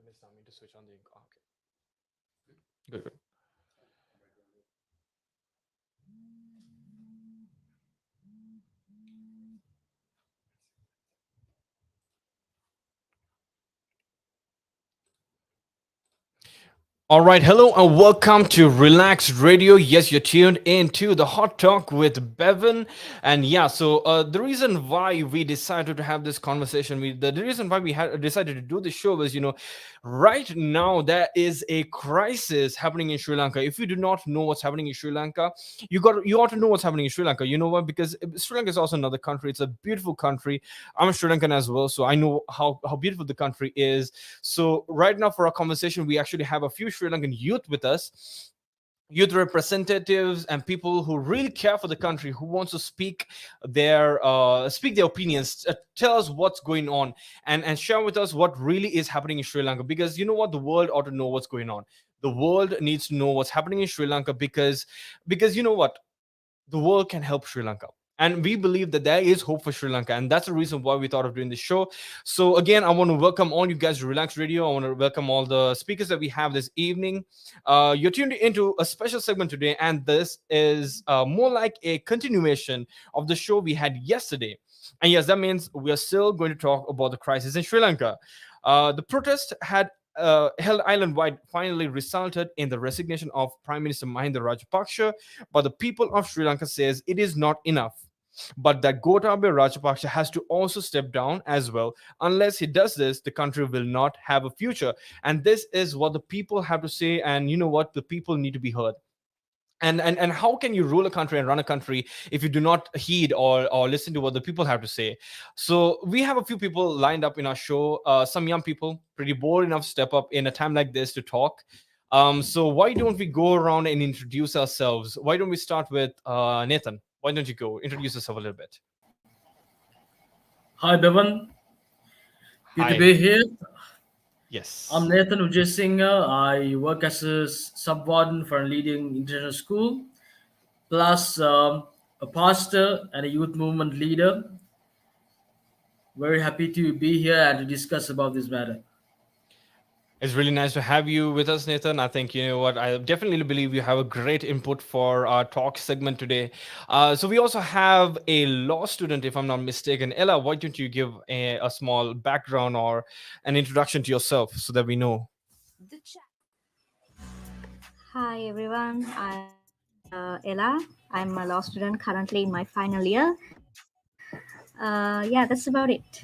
missed out. I mean to switch on the. Okay. Good, good. All right, hello and welcome to Relax Radio. Yes, you're tuned into the Hot Talk with Bevan, and yeah, the reason why we decided to have this conversation, the reason why we had decided to do this show was, right now there is a crisis happening in Sri Lanka. If you do not know what's happening in Sri Lanka, you ought to know what's happening in Sri Lanka. You know what? Because Sri Lanka is also another country. It's a beautiful country. I'm a Sri Lankan as well, so I know how beautiful the country is. So right now for our conversation, we actually have a few Sri Lankan youth with us, youth representatives and people who really care for the country, who wants to speak their opinions, tell us what's going on, and share with us what really is happening in Sri Lanka. Because you know what, the world ought to know what's going on. The world needs to know what's happening in Sri Lanka, because you know what, the world can help Sri Lanka. And we believe that there is hope for Sri Lanka. And that's the reason why we thought of doing this show. So, again, I want to welcome all you guys to Relax Radio. I want to welcome all the speakers that we have this evening. You're tuned into a special segment today. And this is more like a continuation of the show we had yesterday. And yes, that means we are still going to talk about the crisis in Sri Lanka. The protest had held island-wide finally resulted in the resignation of Prime Minister Mahinda Rajapaksa, but the people of Sri Lanka says it is not enough. But that Gotabaya Rajapaksa has to also step down as well. Unless he does this, the country will not have a future. And this is what the people have to say. And you know what? The people need to be heard. And how can you rule a country and run a country if you do not heed or listen to what the people have to say? So we have a few people lined up in our show, some young people pretty bold enough to step up in a time like this to talk. So why don't we go around and introduce ourselves? Why don't we start with Nathan? Why don't you go introduce yourself a little bit? Hi, Bevan. Good to Hi. be here. I'm Yes. Nathan Ujay Singh. I work as a sub-warden for a leading international school, plus a pastor and a youth movement leader. Very happy to be here and to discuss about this matter. It's really nice to have you with us, Nathan. I think, you know what, I definitely believe you have a great input for our talk segment today. So we also have a law student, if I'm not mistaken. Ella, why don't you give a small background or an introduction to yourself so that we know? Hi everyone, I'm Ella. I'm a law student currently in my final year. Yeah, that's about it.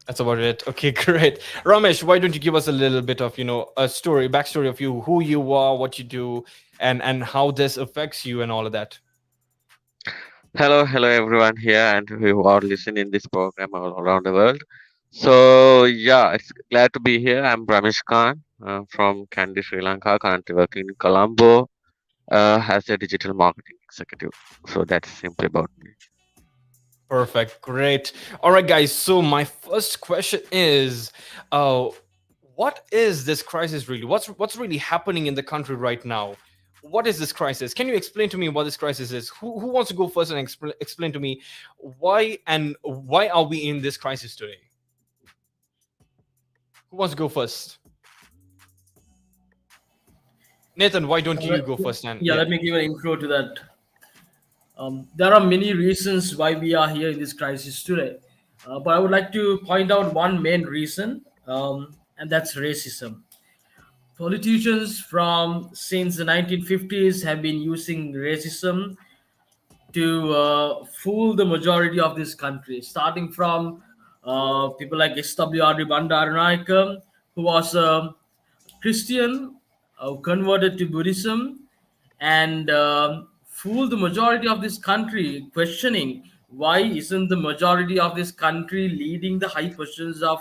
That's about it. Okay, great. Ramesh, why don't you give us a little bit of, a backstory of you, who you are, what you do, and how this affects you and all of that. Hello everyone here and who are listening this program all around the world. So yeah, it's glad to be here. I'm Ramesh Khan from Kandy, Sri Lanka, currently working in Colombo as a digital marketing executive. So that's simply about me. Perfect. Great. All right, guys. So my first question is, uh, what is this crisis really? What's really happening in the country right now? What is this crisis? Can you explain to me what this crisis is? Who wants to go first and explain to me why are we in this crisis today? Who wants to go first? Nathan, why don't you go first? And Yeah, yeah, let me give an intro to that. There are many reasons why we are here in this crisis today, but I would like to point out one main reason, and that's racism. Politicians from since the 1950s have been using racism to fool the majority of this country, starting from people like SWR Bandaranaike, who was a Christian, converted to Buddhism, and fooled the majority of this country, questioning why isn't the majority of this country leading the high positions of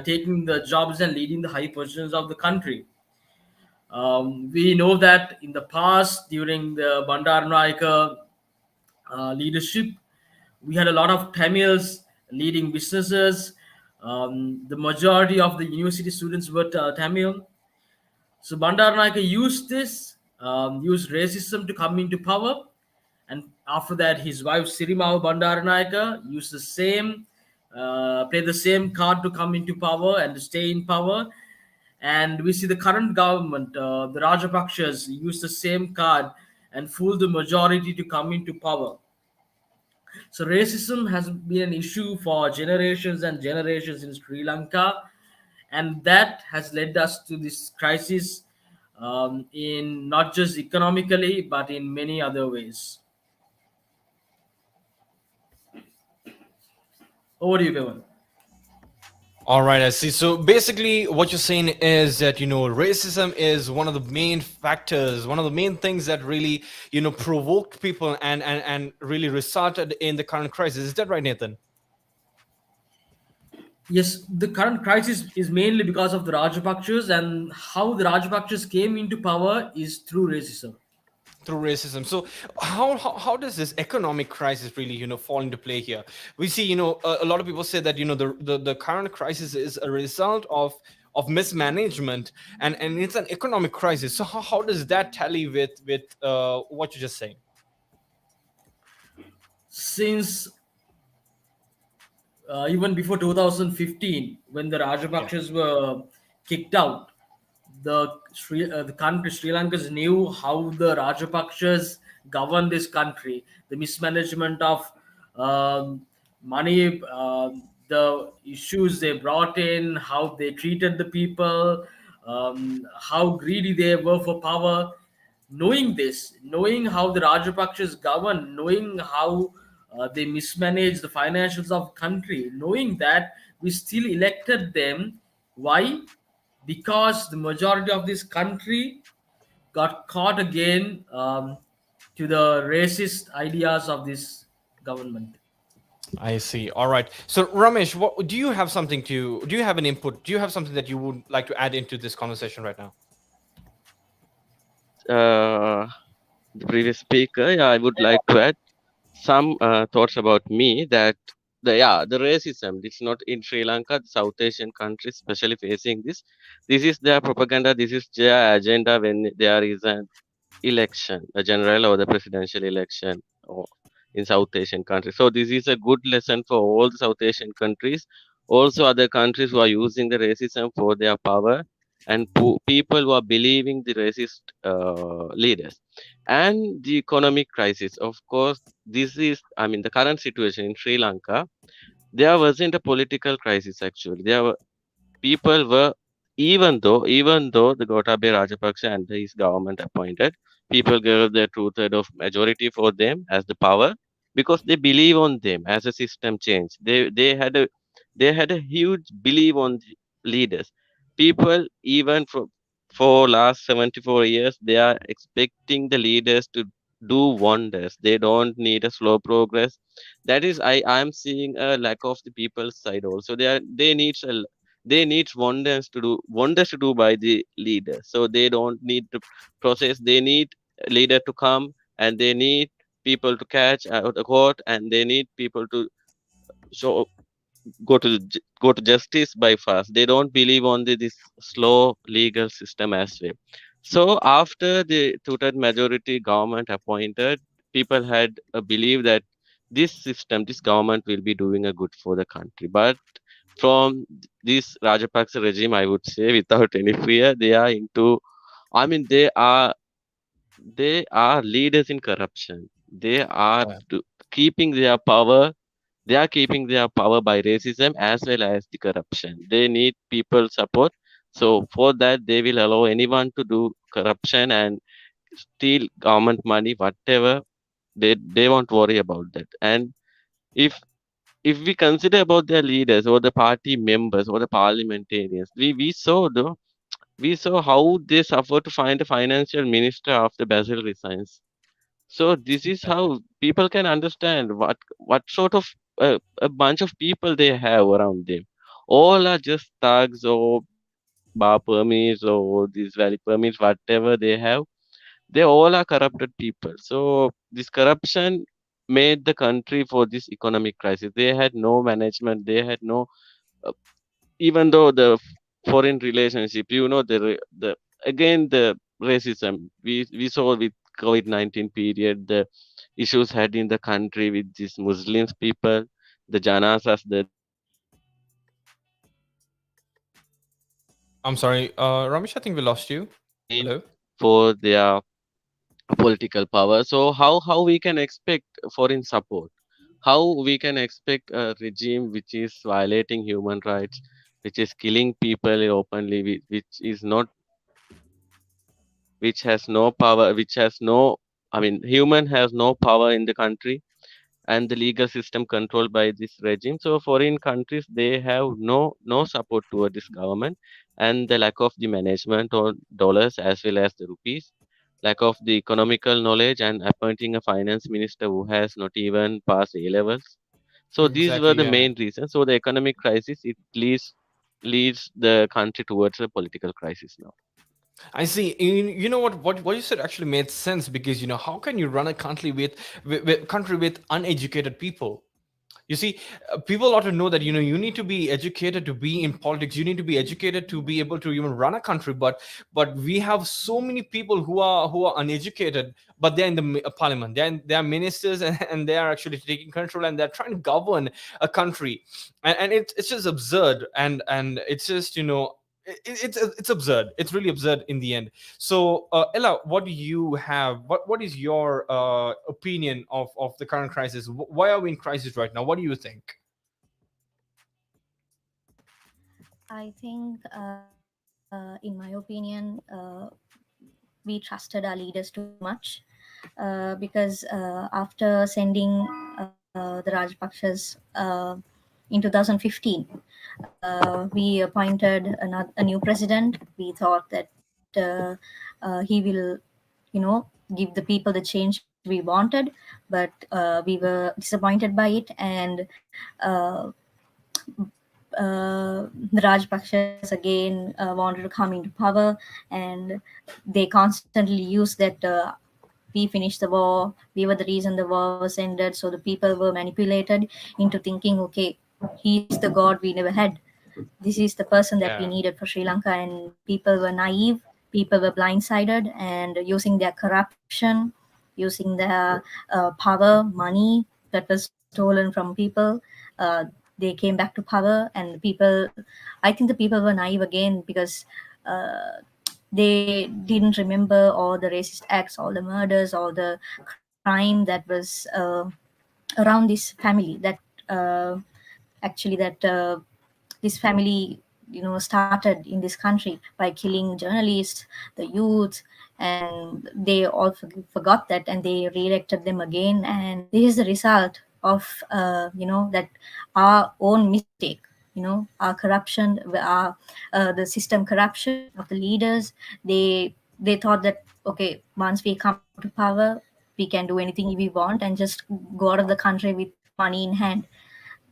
taking the jobs and leading the high positions of the country. We know that in the past, during the Bandaranaike leadership, we had a lot of Tamils leading businesses. The majority of the university students were Tamil. So Bandaranaike used used racism to come into power. And after that, his wife Sirimao Bandaranaike used the same play the same card to come into power and to stay in power. And we see the current government, the Rajapakshas, use the same card and fool the majority to come into power. So racism has been an issue for generations and generations in Sri Lanka, and that has led us to this crisis, in not just economically but in many other ways. Over to you, Bevan. All right, I see. So basically, what you're saying is that racism is one of the main factors, one of the main things that really provoked people and really resulted in the current crisis. Is that right, Nathan? Yes, the current crisis is mainly because of the Rajapakshas, and how the Rajapakshas came into power is through racism. Through racism. So how does this economic crisis really fall into play here? We see a lot of people say that the current crisis is a result of mismanagement, and it's an economic crisis. So how does that tally with what you're just saying? Since even before 2015, when the Okay. Rajapakshas were kicked out, the country Sri Lankas knew how the Rajapakshas govern this country. The mismanagement of money, the issues they brought in, how they treated the people, how greedy they were for power. Knowing this, knowing how the Rajapakshas govern, knowing how they mismanage the financials of country, knowing that we still elected them. Why? Because the majority of this country got caught again, to the racist ideas of this government. I see. All right. So Ramesh, what do you have something to do you have an input? Do you have something that you would like to add into this conversation right now? uh, the previous speaker, yeah, I would like to add some thoughts about me that the racism, it's not in Sri Lanka, the South Asian countries especially facing this. This is their propaganda, this is their agenda when there is an election, a general or the presidential election or in South Asian countries. So this is a good lesson for all the South Asian countries, also other countries who are using the racism for their power, and people who are believing the racist leaders. And the economic crisis, of course, this is, I mean, the current situation in Sri Lanka. There wasn't a political crisis actually. There were people were, even though the Gotabaya Rajapaksa and his government appointed, people gave their two-third of majority for them as the power because they believe on them as a system change. They had a huge belief on the leaders. People even for last 74 years they are expecting the leaders to do wonders. They don't need a slow progress. That is, I'm seeing a lack of the people's side also. They need wonders to do by the leader, so they don't need to process. They need a leader to come, and they need people to catch out the court, and they need people to show go to justice by fast. They don't believe on this slow legal system as well. So after the two-third majority government appointed, people had a belief that this system, this government will be doing a good for the country. But from this Rajapaksa regime, I would say, without any fear, they are into. I mean, they are leaders in corruption. They are keeping their power. They are keeping their power by racism as well as the corruption. They need people support. So for that, they will allow anyone to do corruption and steal government money, whatever. They won't worry about that. And if if we consider about their leaders or the party members or the parliamentarians, we saw how they suffer to find a financial minister after Basil resigns. So this is how people can understand what sort of a bunch of people they have around them. All are just thugs or bar permits or these valley permits, whatever they have. They all are corrupted people. So this corruption made the country for this economic crisis. They had no management. They had no, uh, even though the foreign relationship, the again the racism we saw with COVID-19 period, the issues had in the country with these Muslims people, the janasas, the dead I'm sorry, Ramesh, I think we lost you. Gain Hello. for their political power. So how we can expect foreign support? How we can expect a regime which is violating human rights, which is killing people openly, which is not, which has no power, which has no, I mean, human has no power in the country, and the legal system controlled by this regime. So foreign countries, they have no support toward this government, and the lack of the management on dollars as well as the rupees, lack of the economical knowledge, and appointing a finance minister who has not even passed A levels. So these were Exactly. the Yeah. main reasons. So the economic crisis, it leads the country towards a political crisis now. I see. You know what you said actually made sense because how can you run a country with country with uneducated people? You see, people ought to know that you need to be educated to be in politics. You need to be educated to be able to even run a country. But we have so many people who are uneducated, but they're in the parliament. They are ministers, and they are actually taking control, and they're trying to govern a country, and it's just absurd, and it's just it's absurd. It's really absurd in the end. So, Ella, what do you have? What is your opinion of the current crisis? Why are we in crisis right now? What do you think? I think, in my opinion, we trusted our leaders too much, because after sending the Rajapakshas in 2015, we appointed a new president. We thought that he will, give the people the change we wanted, but we were disappointed by it. And uh, the Rajpakshas again wanted to come into power, and they constantly used that we finished the war, we were the reason the war was ended. So the people were manipulated into thinking, okay, he's the god we never had. This is the person that we Yeah. needed for Sri Lanka, and people were naive, people were blindsided, and using their corruption, using their power, money that was stolen from people. Uh, they came back to power, and the people, I think the people were naive again because they didn't remember all the racist acts, all the murders, all the crime that was around this family. That uh, actually that this family started in this country by killing journalists, the youth, and they all forgot that, and they re-elected them again. And this is the result of that our own mistake, our corruption, our the system corruption of the leaders. They thought that, okay, once we come to power, we can do anything we want and just go out of the country with money in hand.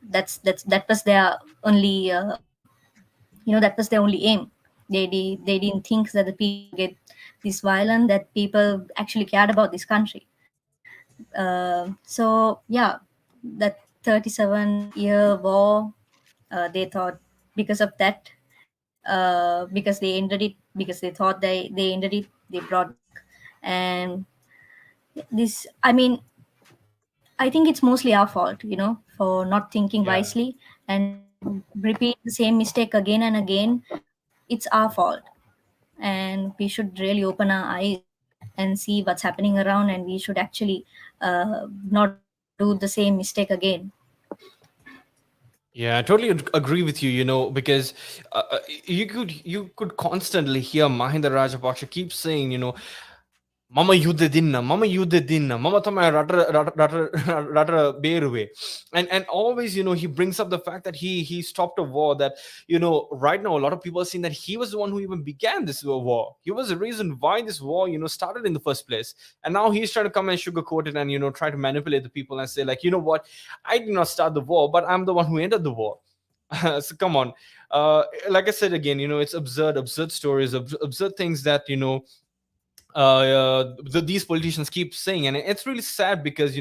That was their only that was their only aim. They didn't think that the people get this violent, that people actually cared about this country. So yeah, that 37-year war, they thought, because of that, because they ended it, because they thought they ended it, they brought back. And this, I mean, I think it's mostly our fault, for not thinking Yeah. wisely and repeat the same mistake again and again. It's our fault, and we should really open our eyes and see what's happening around, and we should actually not do the same mistake again. Yeah, I totally agree with you. Because you could constantly hear Mahinda Rajapaksa keep saying, Mama Yuddha Dinna, Mama Yuddha Dinna, Mama Tama Ratra Beruwe. And always, he brings up the fact that he stopped a war that, right now a lot of people are saying that he was the one who even began this war. He was the reason why this war, started in the first place. And now he's trying to come and sugarcoat it and, try to manipulate the people and say, like, you know what, I did not start the war, but I'm the one who ended the war. So come on. Like I said again, it's absurd stories, absurd things that, these politicians keep saying, and it's really sad because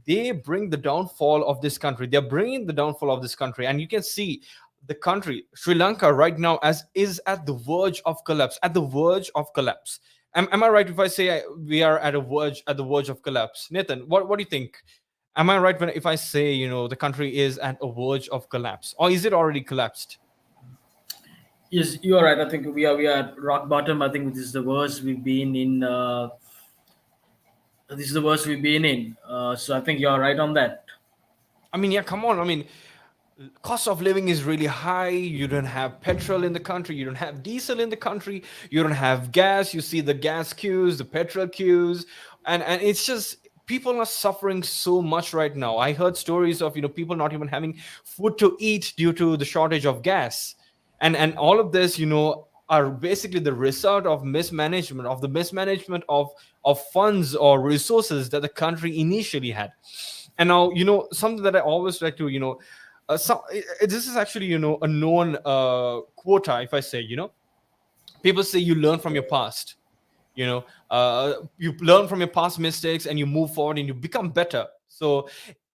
they bring the downfall of this country. They're bringing the downfall of this country, and you can see the country Sri Lanka right now as is at the verge of collapse, at the verge of collapse. Am I right if I say we are at the verge of collapse? Nathan, what do you think? Am I right when if I say the country is at a verge of collapse, or is it already collapsed? Yes, you are right. I think we are at rock bottom. I think this is the worst we've been in. This is the worst we've been in. So I think you are right on that. I mean, yeah, come on. I mean, cost of living is really high. You don't have petrol in the country, you don't have diesel in the country, you don't have gas. You see the gas queues, the petrol queues, and it's just people are suffering so much right now. I heard stories of people not even having food to eat due to the shortage of gas. And all of this are basically the result of mismanagement of funds or resources that the country initially had. And now, something that I always like to this is actually a known quota. If I say, people say you learn from your past. You learn from your past mistakes and you move forward and you become better. So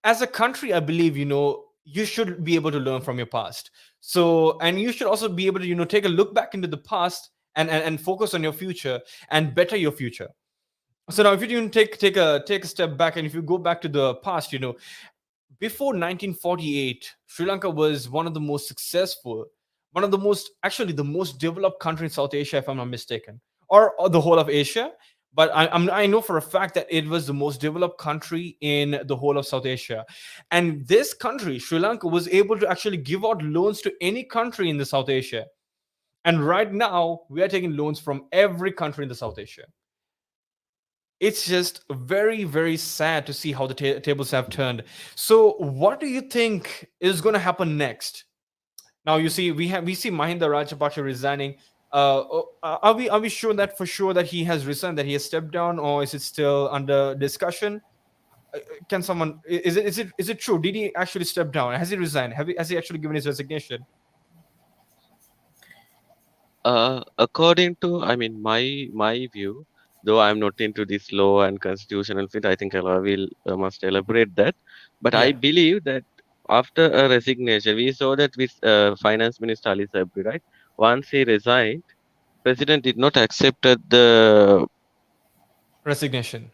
as a country, I believe you should be able to learn from your past. So, and you should also be able to take a look back into the past and focus on your future and better your future. So now, if you take a step back, and if you go back to the past, before 1948, Sri Lanka was one of the most successful, one of the most, actually, the most developed country in South Asia, if I'm not mistaken, or the whole of Asia. But I know for a fact that it was the most developed country in the whole of South Asia. And this country, Sri Lanka, was able to actually give out loans to any country in the South Asia. And right now, we are taking loans from every country in the South Asia. It's just very, very sad to see how the tables have turned. So what do you think is going to happen next? Now, you see, we see Mahinda Rajapaksa resigning. Are we sure that for sure that he has resigned, that he has stepped down, or is it still under discussion? Can someone, is it true? Did he actually step down? Has he resigned? Has he actually given his resignation? According to, I mean, my view, though I'm not into this law and constitutional fit, I think Ella will must elaborate that. But I Yeah. believe that after a resignation, we saw that with Finance Minister Ali Sabri, right? Once he resigned, President did not accept the Resignation.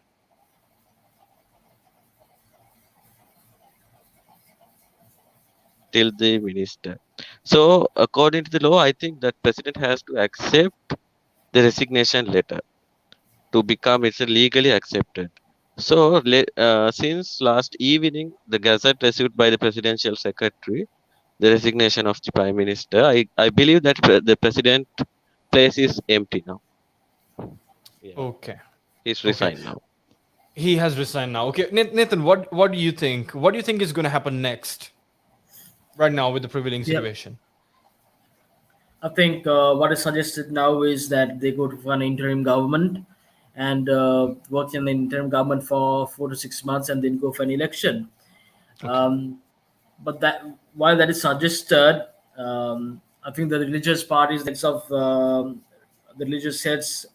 till the minister. So according to the law, I think that President has to accept the resignation letter to become it's legally accepted. So, since last evening, the gazette received by the presidential secretary, the resignation of the prime minister, I believe that the president place is empty now. Yeah, Okay. he's Okay. resigned now. He has resigned now. Okay, Nathan, what do you think? What do you think is going to happen next? Right now, with the prevailing Yeah, situation. I think what is suggested now is that they go to an interim government and work in the interim government for 4 to 6 months and then go for an election. Okay. Um, but that while that is suggested, I think the religious parties, the heads of the religious heads,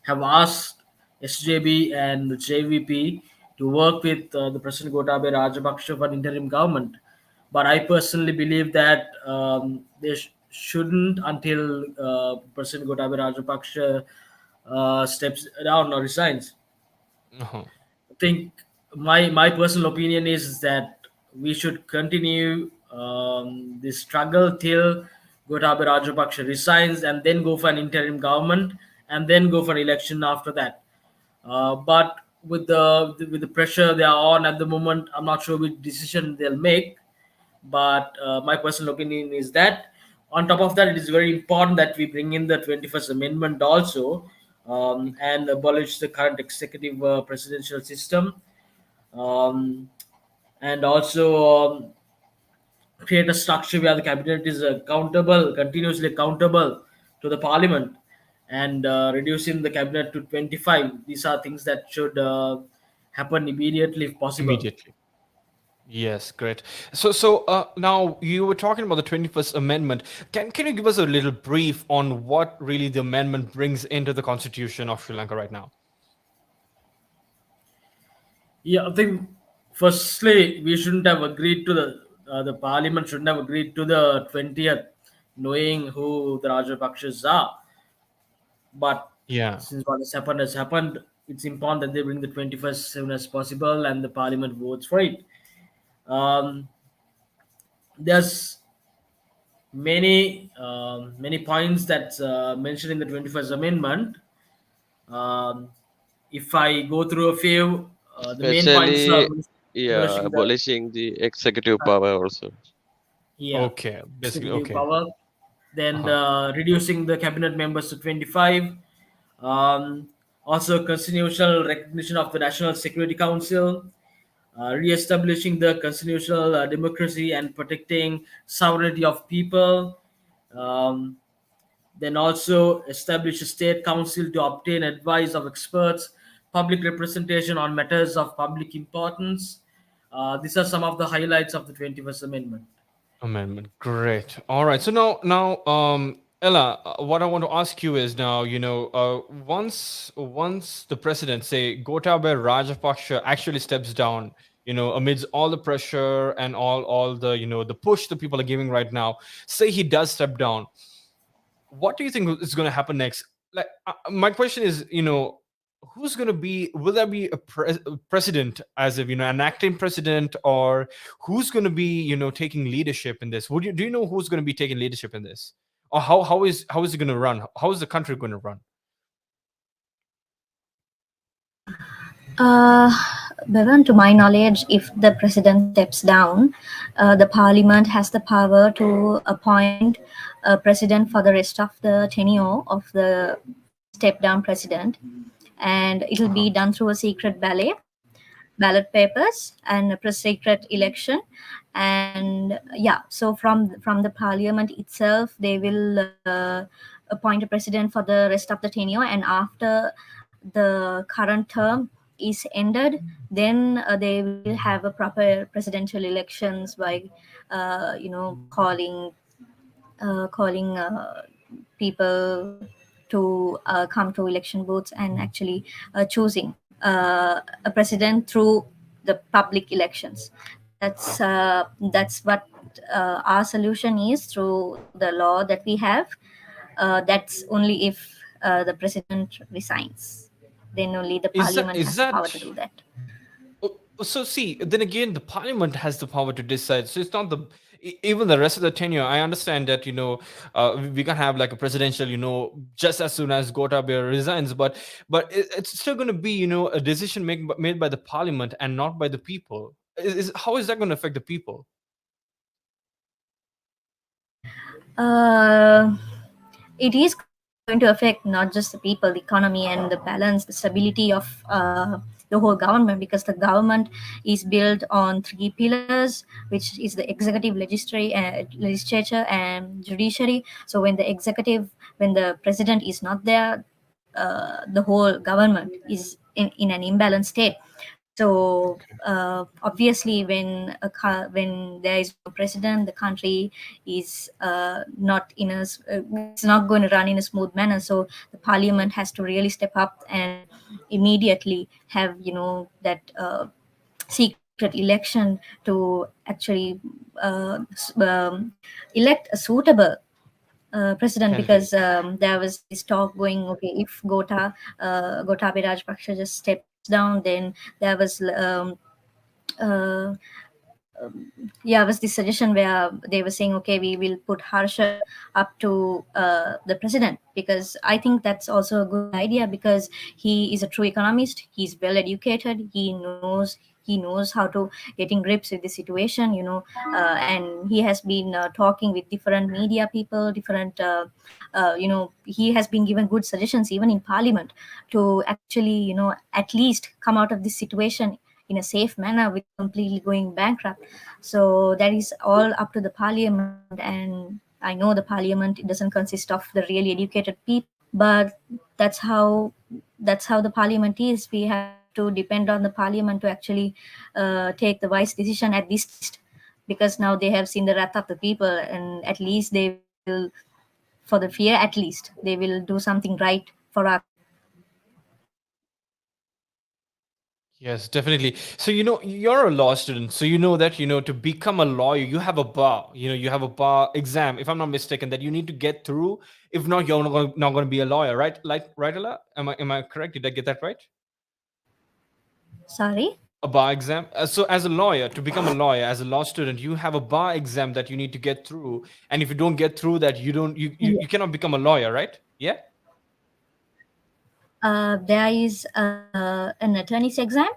have asked SJB and JVP to work with the President Gotabaya Rajapaksa for an interim government. But I personally believe that they shouldn't until President Gotabaya Rajapaksa steps down or resigns. Uh-huh. I think my personal opinion is that we should continue this struggle till Gotabaya Rajapaksa resigns and then go for an interim government and then go for election after that. But with the pressure they are on at the moment, I'm not sure which decision they'll make. But my personal opinion is that on top of that, it is very important that we bring in the 21st Amendment also, and abolish the current executive presidential system, um, and also create a structure where the cabinet is accountable, continuously accountable to the parliament, and reducing the cabinet to 25. These are things that should happen immediately if possible. Immediately. Yes, great. So now you were talking about the 21st Amendment. Can you give us a little brief on what really the amendment brings into the Constitution of Sri Lanka right now? Yeah, I think firstly we shouldn't have agreed to the parliament shouldn't have agreed to the 20th, knowing who the Rajapakshas are. But Yeah. since what has happened, it's important that they bring the 21st as soon as possible and the parliament votes for it. Um, there's many points that's mentioned in the 21st Amendment. Um, if I go through a few, the main points are Especially, yeah, abolishing the abolishing the executive power also. yeah Okay, basically, executive okay. power, then Uh-huh. reducing the cabinet members to 25. Um, Also, constitutional recognition of the National Security Council, re-establishing the constitutional democracy and protecting sovereignty of people. Um, then also establish a state council to obtain advice of experts, public representation on matters of public importance. These are some of the highlights of the 21st Amendment. Amendment. Great. All right. So now, Ella, what I want to ask you is now, once the president, say Gotabaya Rajapaksa, actually steps down, amidst all the pressure and all the the push the people are giving right now, say he does step down, what do you think is going to happen next? Like, my question is, who's going to be? Will there be a president, as if an acting president, or who's going to be taking leadership in this? Do you know who's going to be taking leadership in this, or how is it going to run? How is the country going to run? Uh, Bevan, to my knowledge, if the president steps down, the parliament has the power to appoint a president for the rest of the tenure of the step down president, and it'll Uh-huh. be done through a secret ballot papers and a secret election. And yeah, so from the parliament itself, they will appoint a president for the rest of the tenure, and after the current term is ended, then they will have a proper presidential elections by calling people to come to election booths and actually choosing a president through the public elections. That's what our solution is through the law that we have. That's only if the president resigns. Then only the Is that parliament is has the power that to do that. So see, then again, the parliament has the power to decide. So it's not even the rest of the tenure. I understand that we can have like a presidential, just as soon as Gotabaya resigns, but it's still going to be a decision made by the parliament and not by the people. How is that going to affect the people? Uh, it is going to affect not just the people, the economy, and the balance, the stability of the whole government, because the government is built on three pillars, which is the executive, legislature, and judiciary. So when the president is not there, the whole government is in an imbalanced state. So obviously, when there is no president, the country is not it's not going to run in a smooth manner. So the parliament has to really step up and immediately have that secret election to actually elect a suitable president, because Candidate. there was this talk going, okay, if Gotabaya Rajapaksa just steps down, then there was uh, yeah, was this suggestion where they were saying, okay, we will put Harsha up to the president, because I think that's also a good idea, because he is a true economist, he's well educated, he knows how to get in grips with the situation, and he has been talking with different media people, different he has been given good suggestions even in parliament to actually at least come out of this situation in a safe manner without completely going bankrupt. So that is all up to the parliament, and I know the parliament, it doesn't consist of the really educated people, but that's how that's how the parliament is. We have to depend on the parliament to actually take the wise decision at this least, because now they have seen the wrath of the people, and at least they will, for the fear, at least they will do something right for our country. Yes, definitely. So you're a law student, so you know that to become a lawyer, you have a bar. You have a bar exam, if I'm not mistaken, that you need to get through. If not, you're not going to be a lawyer, right? Like, right, Ella? Am I correct? Did I get that right? Sorry. A bar exam. So, as a lawyer, to become a lawyer, as a law student, you have a bar exam that you need to get through, and if you don't get through that, you don't you Yes. cannot become a lawyer, right? Yeah. There is an attorney's exam,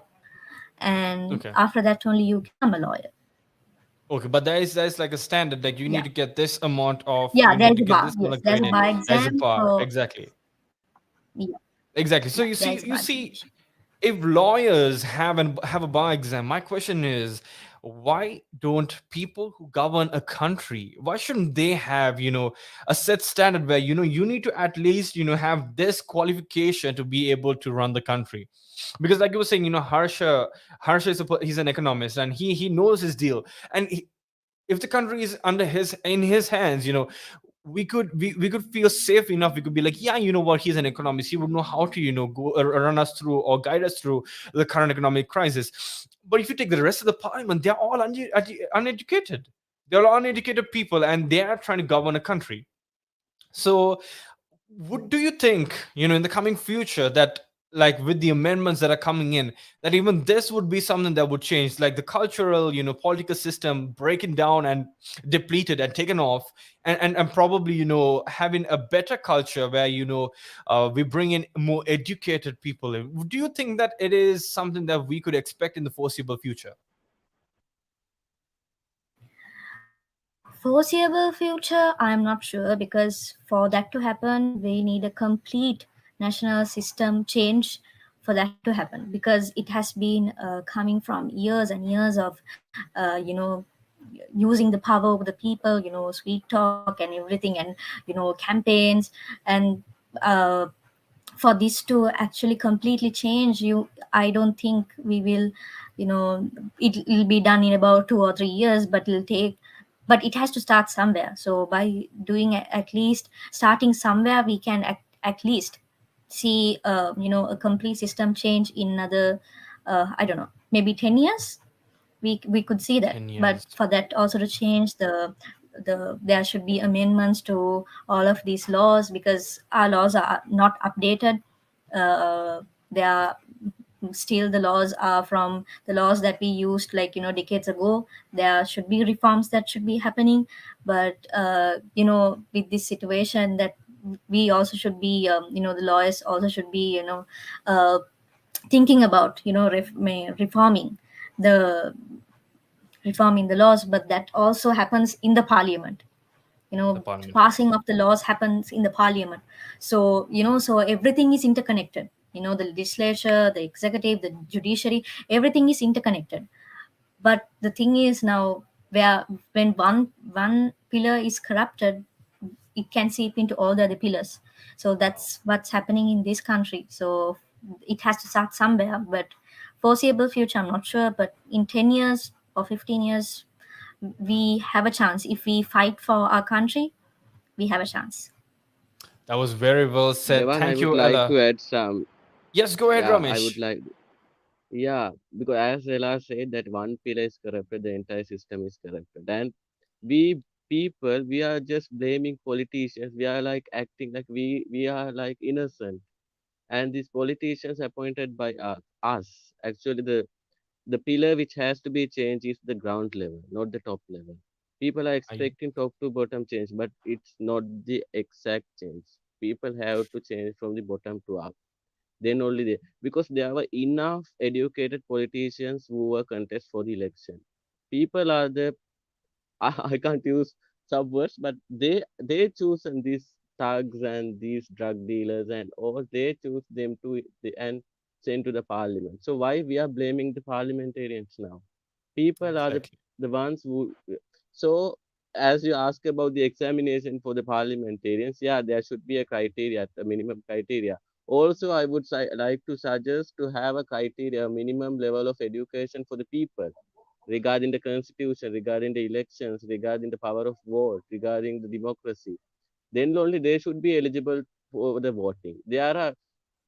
and Okay. after that only you can become a lawyer. Okay, but there is like a standard that you need Yeah. to get this amount of, Yeah, you need there's to a get bar. this amount Yes, of there's a grading. bar That is a exam bar, for, exactly. yeah, Exactly. So yeah, there's a bar you see, examination. if lawyers have a bar exam, my question is, why don't people who govern a country, why shouldn't they have, a set standard where, you need to at least, have this qualification to be able to run the country? Because like you were saying, Harsha is he's an economist, and he knows his deal. And if the country is under his in his hands, we could feel safe enough. We could be like, yeah, you know what, he's an economist, he would know how to, go run us through or guide us through the current economic crisis. But if you take the rest of the parliament, they're all uneducated. They're all uneducated people, and they are trying to govern a country. So would do you think, in the coming future, that, like, with the amendments that are coming in, that even this would be something that would change, like the cultural, political system breaking down and depleted and taken off, and probably, having a better culture where, we bring in more educated people in? Do you think that it is something that we could expect in the foreseeable future? Foreseeable future, I'm not sure, because for that to happen, we need a complete national system change for that to happen, because it has been coming from years and years of, using the power of the people, sweet talk and everything, and campaigns, and uh, for this to actually completely change, I don't think we will, you know it'll be done in about 2 or 3 years, but it'll take, but it has to start somewhere. So by doing at least starting somewhere, we can at least see, a complete system change in another, I don't know, maybe 10 years. We could see that. 10 But years. for that also to change, there should be amendments to all of these laws, because our laws are not updated. They are still, the laws are from the laws that we used, like, decades ago. There should be reforms that should be happening. But with this situation, that we also should be, the lawyers also should be, uh, thinking about, the reforming the laws. But that also happens in the parliament. The parliament. Passing of the laws happens in the parliament. So, so everything is interconnected. The legislature, the executive, the judiciary, everything is interconnected. But the thing is now, where when one pillar is corrupted, it can seep into all the other pillars. So that's what's happening in this country. So it has to start somewhere. But foreseeable future, I'm not sure, but in 10 years or 15 years, we have a chance. If we fight for our country, we have a chance. That was very well said. Devan, I Thank would you, like Ella. to add some. Yes, go ahead, Yeah, I would Ramesh. like. Yeah, because as Ella said that one pillar is corrupted, the entire system is corrupted, and we people, we are just blaming politicians. We are like acting like we are like innocent, and these politicians appointed by us. Actually, the pillar which has to be changed is the ground level, not the top level. People are I expecting top to bottom change, but it's not the exact change. People have to change from the bottom to up. Then only they, because there were enough educated politicians who were contest for the election. People are the I can't use some words, but they choose and these thugs and these drug dealers and all they choose them to and send to the parliament. So why we are blaming the parliamentarians now? People are exactly. the ones who. So as you ask about the examination for the parliamentarians, yeah, there should be a criteria, a minimum criteria. Also, I would like to suggest to have a criteria, minimum level of education for the people regarding the constitution, regarding the elections, regarding the power of vote, regarding the democracy. Then only they should be eligible for the voting. There are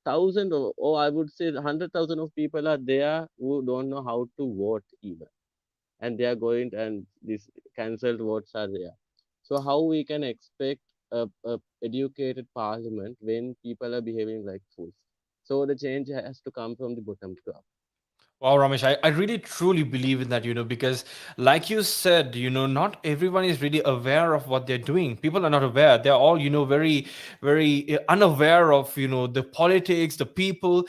thousand or I would say 100,000 of people are there who don't know how to vote even, and they are going and these cancelled votes are there. So how we can expect a educated parliament when people are behaving like fools? So the change has to come from the bottom to up. Wow, Ramesh, I really truly believe in that, because like you said, not everyone is really aware of what they're doing. People are not aware. They're all, very, very unaware of, the politics, the people.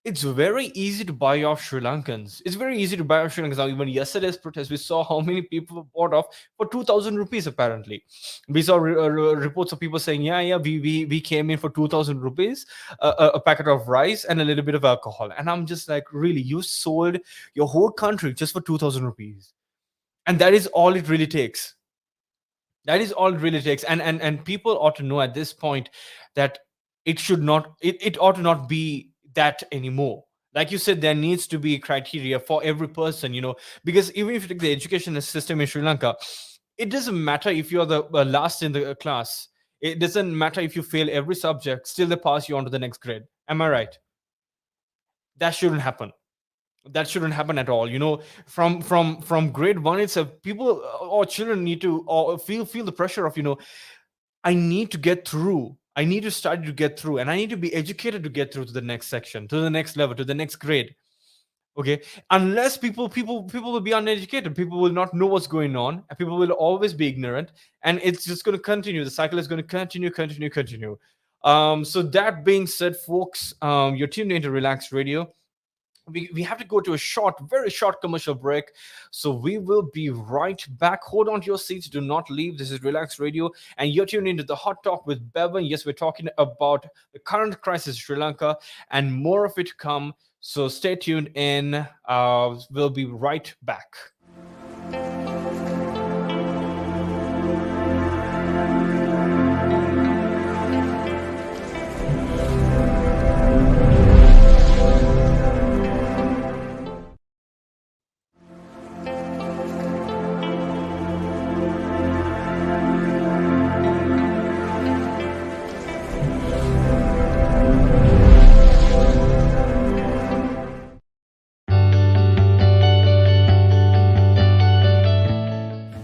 It's very easy to buy off Sri Lankans. It's very easy to buy off Sri Lankans. Now, even yesterday's protest, we saw how many people were bought off for 2,000 rupees, apparently. We saw reports of people saying, yeah, we came in for 2,000 rupees, a packet of rice, and a little bit of alcohol. And I'm just like, really, you sold your whole country just for 2,000 rupees. And that is all it really takes. That is all it really takes. And people ought to know at this point that it ought to not be that anymore. Like you said, there needs to be criteria for every person, because even if you take the education system in Sri Lanka, it doesn't matter if you're the last in the class. It doesn't matter if you fail every subject, still they pass you on to the next grade. Am I right? That shouldn't happen. That shouldn't happen at all. From grade one itself, people or children need to or feel the pressure of, I need to get through. I need to study to get through, and I need to be educated to get through to the next section, to the next level, to the next grade. Okay, unless people will be uneducated, people will not know what's going on, and people will always be ignorant, and it's just going to continue. The cycle is going to continue. So that being said, folks, you're tuned into Relaxed Radio. We have to go to a very short commercial break. So we will be right back. Hold on to your seats. Do not leave. This is Relax Radio, and you're tuned into the Hot Talk with Bevan. Yes, we're talking about the current crisis in Sri Lanka and more of it come. So stay tuned in. We'll be right back.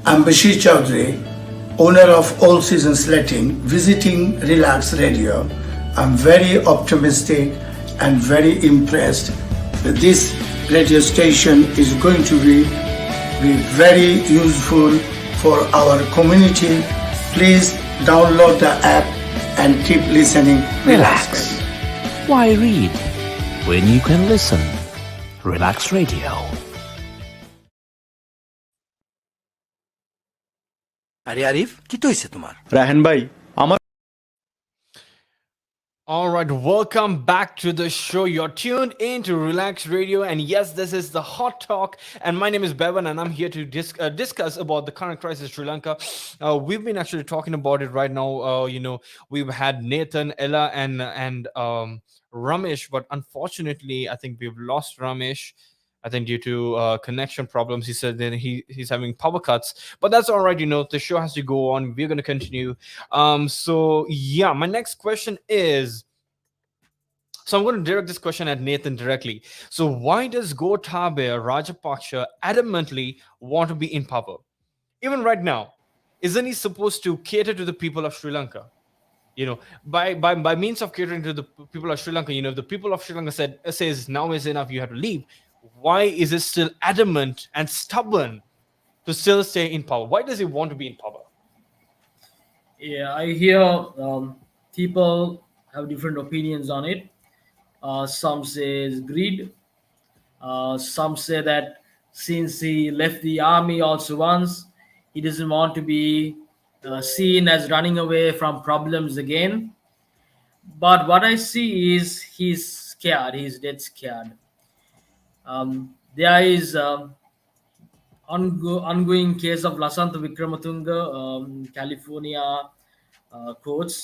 I'm Bashir Chaudhry, owner of All Seasons Letting, visiting Relax Radio. I'm very optimistic and very impressed that this radio station is going to be very useful for our community. Please download the app and keep listening. Relax. Why read when you can listen? Relax Radio. আরে আরিফ কি তো হয়েছে তোমার? রাহেন ভাই আমার All right, welcome back to the show. You're tuned in to Relax Radio, and yes, this is the Hot Talk. And my name is Bevan, and I'm here to discuss about the current crisis in Sri Lanka. We've been actually talking about it right now. We've had Nathan, Ella, and Ramesh, but unfortunately, I think we've lost Ramesh. I think due to connection problems. He said that he's having power cuts, but that's all right. The show has to go on. We're going to continue. So yeah, my next question is. So I'm going to direct this question at Nathan directly. So why does Gotabaya Rajapaksa adamantly want to be in power? Even right now, isn't he supposed to cater to the people of Sri Lanka? By means of catering to the people of Sri Lanka, if the people of Sri Lanka says now is enough, you have to leave. Why is it still adamant and stubborn to still stay in power? Why does he want to be in power? Yeah, I hear people have different opinions on it. Some say it's greed. Some say that since he left the army also once, he doesn't want to be seen as running away from problems again. But what I see is he's scared. He's dead scared. There is ongoing case of Lasantha Vikramatunga, California courts,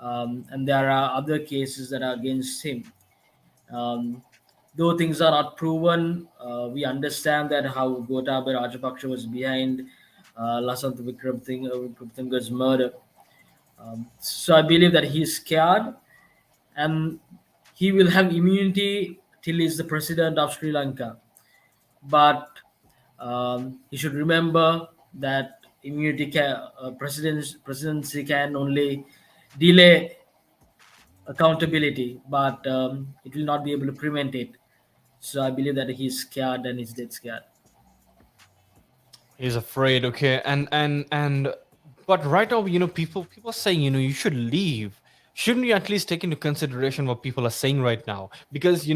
and there are other cases that are against him. Um, though things are not proven, we understand that how Gotabaya Rajapaksa was behind Lasantha Vikramatunga's murder. So I believe that he's scared, and he will have immunity till he's the president of Sri Lanka. But he should remember that presidency can only delay accountability, but it will not be able to prevent it. So I believe that he's scared and he's dead scared. He's afraid, okay, and but right now, people are saying, you should leave. Shouldn't you at least take into consideration what people are saying right now? Because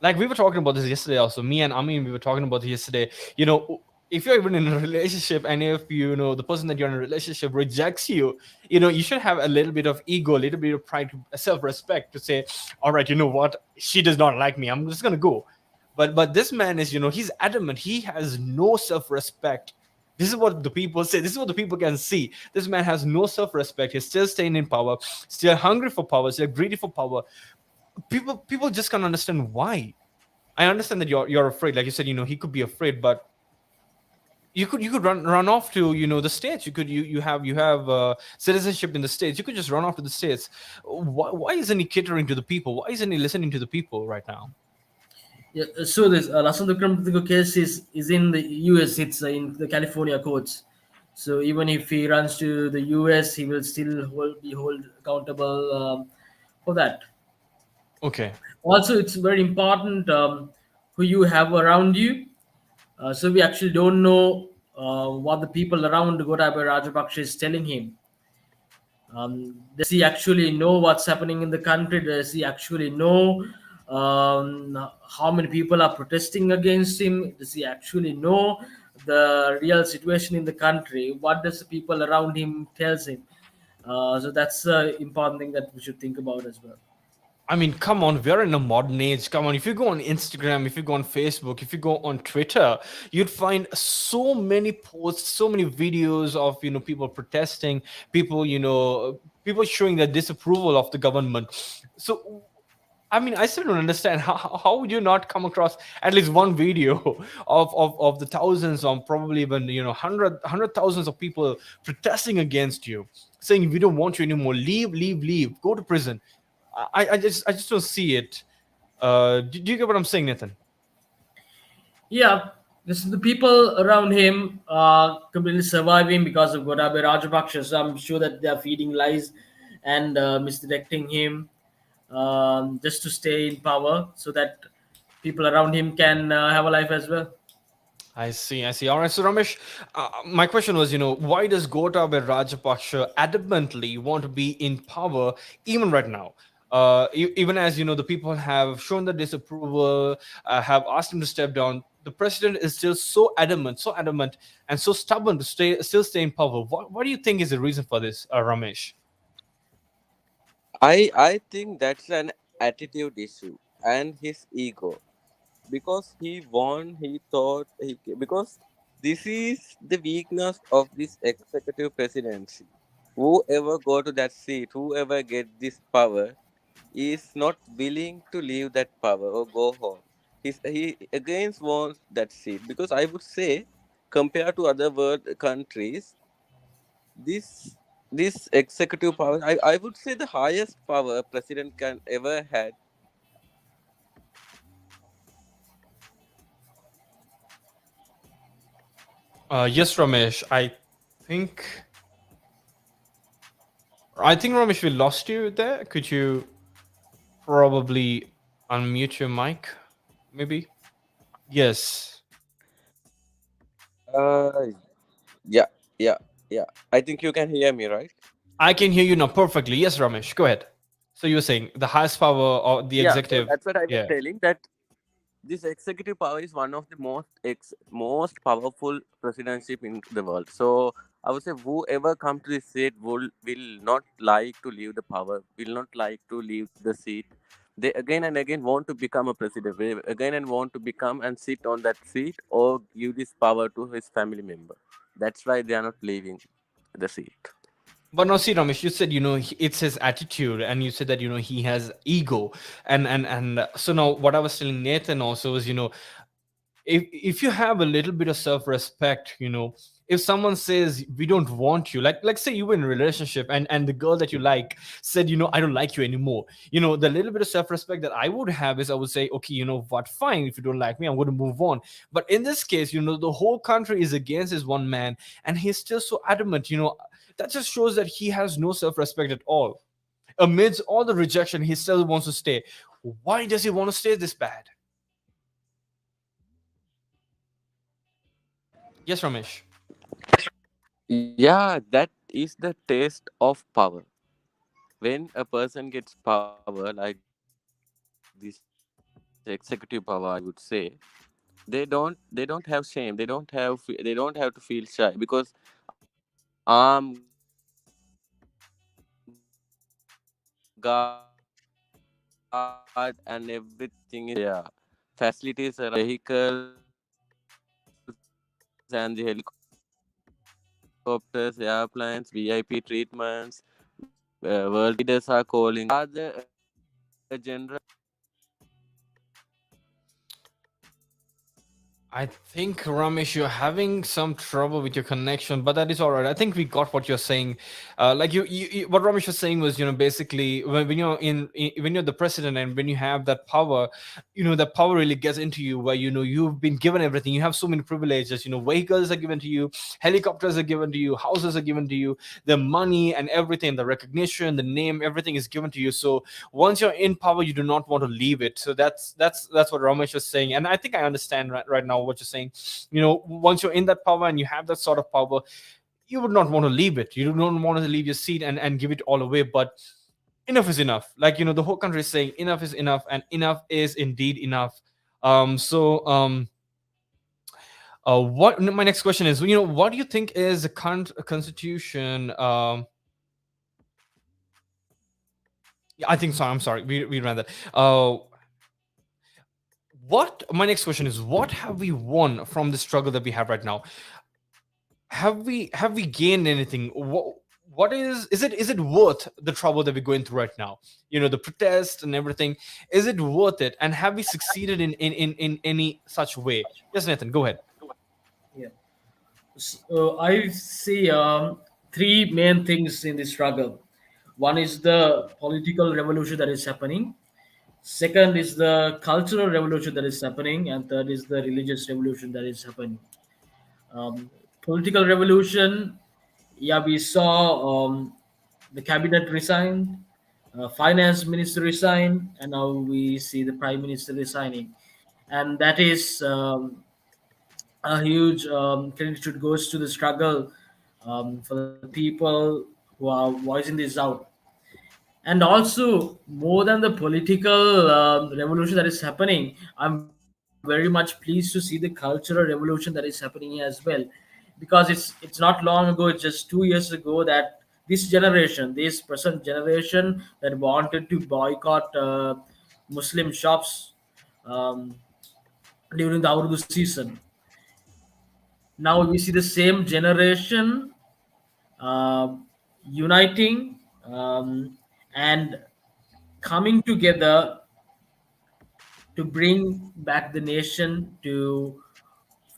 like we were talking about this yesterday, also me and Amin, we were talking about this yesterday. You know, if you're even in a relationship, and if the person that you're in a relationship rejects you, you should have a little bit of ego, a little bit of pride, self-respect to say, all right, you know what, she does not like me. I'm just gonna go. But this man is, he's adamant. He has no self-respect. This is what the people say. This is what the people can see. This man has no self-respect. He's still staying in power, still hungry for power, still greedy for power. People just can't understand why. I understand that you're afraid. Like you said, he could be afraid, but you could run off to the states. You have citizenship in the states. You could just run off to the states. Why isn't he catering to the people? Why isn't he listening to the people right now? Yeah, so this Lasant Vikramaditya case is in the US. It's in the California courts. So even if he runs to the US, he will still be held accountable for that. Okay. Also, it's very important who you have around you. So we actually don't know what the people around Gotabaya Rajapaksa is telling him. Does he actually know what's happening in the country? Does he actually know how many people are protesting against him? Does he actually know the real situation in the country? What does the people around him tells him? So that's the important thing that we should think about as well. I mean, come on, we're in a modern age. Come on, if you go on Instagram, if you go on Facebook, if you go on Twitter, you'd find so many posts, so many videos of people protesting, people showing their disapproval of the government. So I mean, I still don't understand how would you not come across at least one video of the thousands, or probably even hundred thousands of people protesting against you, saying we don't want you anymore, leave, leave, leave, go to prison. I just don't see it. Do you get what I'm saying, Nathan? Yeah, this, the people around him are completely surviving because of Gotabaya Rajapaksa. So I'm sure that they are feeding lies and misdirecting him just to stay in power so that people around him can have a life as well. I see, I see. All right, so Ramesh, my question was, why does Gotabaya Rajapaksa adamantly want to be in power even right now? Even as the people have shown their disapproval, have asked him to step down. The president is still so adamant, and so stubborn to still stay in power. What do you think is the reason for this, Ramesh? I think that's an attitude issue and his ego, because he won. He thought because this is the weakness of this executive presidency. Whoever go to that seat, whoever get this power, is not willing to leave that power or go home. He against wants that seat, because I would say, compared to other world countries, this this executive power, I would say the highest power a president can ever had. Yes, Ramesh. Think I think Ramesh, we lost you there. Could you probably unmute your mic? Maybe. Yes. Uh, yeah, yeah, yeah. I think you can hear me, right? I can hear you now perfectly. Yes, Ramesh, go ahead. So you were saying the highest power or the Yeah. So executive. that's what I was Yeah. telling, that this executive power is one of the most powerful presidency in the world. So I would say whoever come to this seat will not like to leave the power, will not like to leave the seat. They again and again want to become a president. They again and want to become and sit on that seat or give this power to his family member. That's why they are not leaving the seat. But no, see, Ramesh, you said it's his attitude, and you said that he has ego, and so now what I was telling Nathan also is if you have a little bit of self-respect, if someone says we don't want you, like say you were in a relationship, and the girl that you like said, I don't like you anymore, the little bit of self-respect that I would have is I would say, okay, you know what, fine, if you don't like me, I'm going to move on. But in this case, the whole country is against this one man, and he's still so adamant. That just shows that he has no self-respect at all. Amidst all the rejection, he still wants to stay. Why does he want to stay this bad? Yes, Ramesh. Yeah, that is the taste of power. When a person gets power like this executive power, I would say, they don't have shame. They don't have to feel shy, because armed guard and everything is there. Facilities are available. Vehicles and the helicopters, airplanes, VIP treatments. World leaders are calling. Rather, a general I think Ramesh, you're having some trouble with your connection, but that is all right. I think we got what you're saying. Like what Ramesh was saying was, basically when you're when you're the president and when you have that power, that power really gets into you, where you've been given everything. You have so many privileges. Vehicles are given to you, helicopters are given to you, houses are given to you, the money and everything, the recognition, the name, everything is given to you. So once you're in power, you do not want to leave it. So that's what Ramesh was saying, and I think I understand right now what you're saying. Once you're in that power and you have that sort of power, you would not want to leave it. You don't want to leave your seat and give it all away. But enough is enough. Like, the whole country is saying enough is enough, and enough is indeed enough. What my next question is, what do you think is the constitution? Yeah, I think so. I'm sorry, we ran that. What My next question is, what have we won from the struggle that we have right now? Have we gained anything? What is it worth the trouble that we're going through right now? The protest and everything, is it worth it? And have we succeeded in any such way? Yes, Nathan, go ahead. Yeah. I see three main things in this struggle. One is the political revolution that is happening. Second is the cultural revolution that is happening, and third is the religious revolution that is happening. Um, Political revolution, yeah, we saw the cabinet resigned, finance minister resigned, and now we see the prime minister resigning, and that is a huge credit should goes to the struggle for the people who are voicing this out. And also, more than the political revolution that is happening, I'm very much pleased to see the cultural revolution that is happening here as well, because it's not long ago, it's just 2 years ago, that this present generation that wanted to boycott Muslim shops um, during the Urdu season. Now we see the same generation uh, uniting and coming together to bring back the nation, to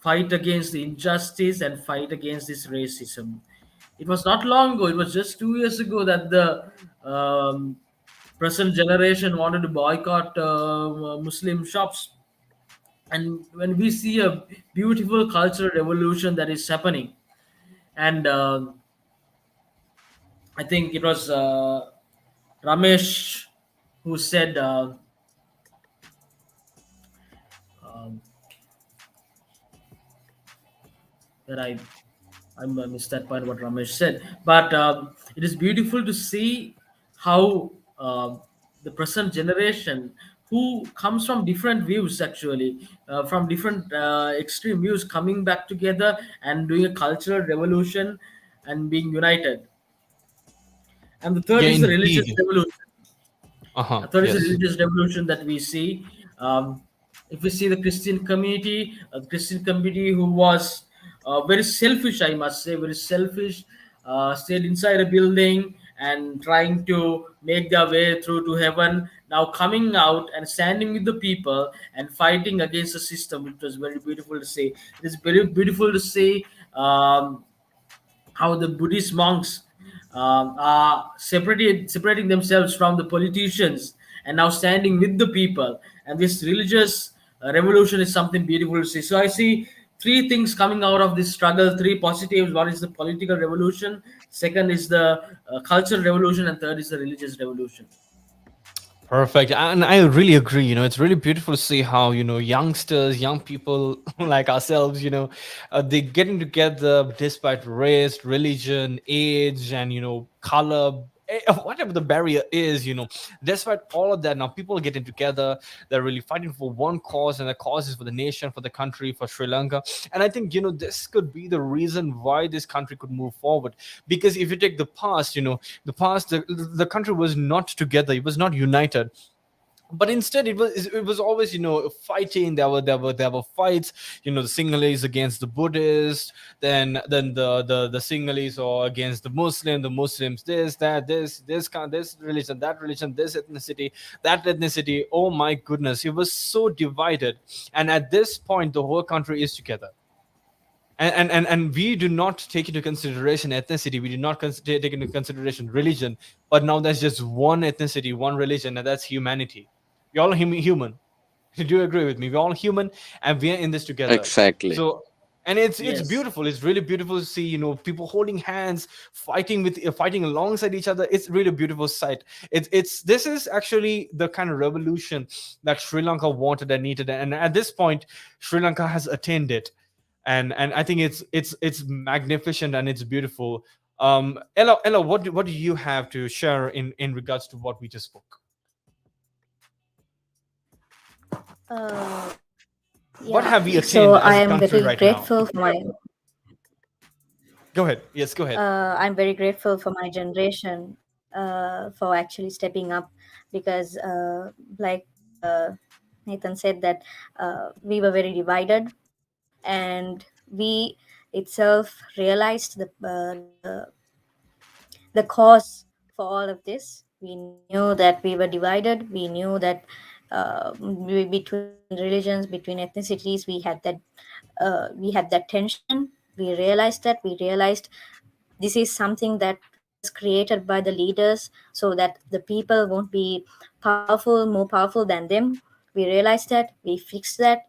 fight against the injustice and fight against this racism. It was not long ago, it was just 2 years ago that the um, present generation wanted to boycott Muslim shops. And when we see a beautiful cultural revolution that is happening, and I think it was Ramesh who said um, that I missed that part what Ramesh said. But it is beautiful to see how the present generation, who comes from different views actually, from different extreme views, coming back together and doing a cultural revolution and being united. And the third Yeah, is the religious indeed. revolution. Uh-huh. Third is the Yes. religious revolution that we see. Um, if we see the Christian community who was very selfish, I must say, very selfish, stayed inside a building and trying to make their way through to heaven, now coming out and standing with the people and fighting against the system. It was very beautiful to see. It is very beautiful to see how the Buddhist monks are separating themselves from the politicians and now standing with the people. And this religious revolution is something beautiful to see. So I see three things coming out of this struggle, three positives. One is the political revolution, second is the cultural revolution, and third is the religious revolution. Perfect. And I really agree. It's really beautiful to see how, youngsters, young people like ourselves, they getting together despite race, religion, age, and, color, whatever the barrier is, despite all of that, now people are getting together. They're really fighting for one cause, and the cause is for the nation, for the country, for Sri Lanka. And I think, this could be the reason why this country could move forward. Because if you take the past, the country was not together, it was not united, but instead it was always, fighting. There were fights, the Sinhalese against the Buddhists, then the Sinhalese or against the Muslims, this religion, that religion, this ethnicity, that ethnicity. Oh my goodness, it was so divided. And at this point the whole country is together, and we do not take into consideration ethnicity, we do not take into consideration religion, but now there's just one ethnicity, one religion, and that's humanity. We're all human. Do you agree with me? We're all human, and we are in this together. Exactly. So, and it's Yes. beautiful. It's really beautiful to see, people holding hands, fighting alongside each other. It's really a beautiful sight. It's this is actually the kind of revolution that Sri Lanka wanted and needed, and at this point Sri Lanka has attained it. And I think it's magnificent and it's beautiful. Ella, what do you have to share in regards to what we just spoke? Uh, What yeah. have we So attained I as a am country very right now? grateful for my. Go ahead. Yes, go ahead. I'm very grateful for my generation for actually stepping up because, like Nathan said, that we were very divided, and we itself realized the cause for all of this. We knew that we were divided. We knew that between religions, between ethnicities, we had that tension. We realized this is something that was created by the leaders so that the people won't be more powerful than them. We realized that, we fixed that,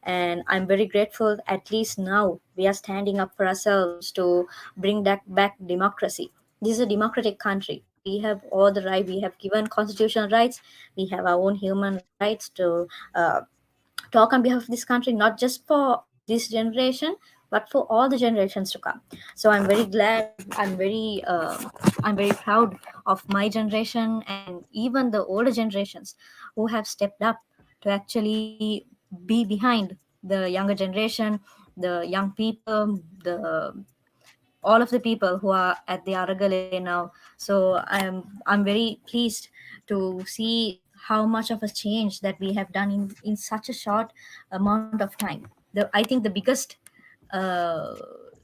and I'm very grateful. At least now we are standing up for ourselves to bring back democracy. This is a democratic country. We have all the right. We have given constitutional rights. We have our own human rights to talk on behalf of this country, not just for this generation, but for all the generations to come. So I'm very glad. I'm very proud of my generation and even the older generations who have stepped up to actually be behind the younger generation, the young people, the all of the people who are at the Aragale now. So I'm very pleased to see how much of a change that we have done in such a short amount of time. I think uh,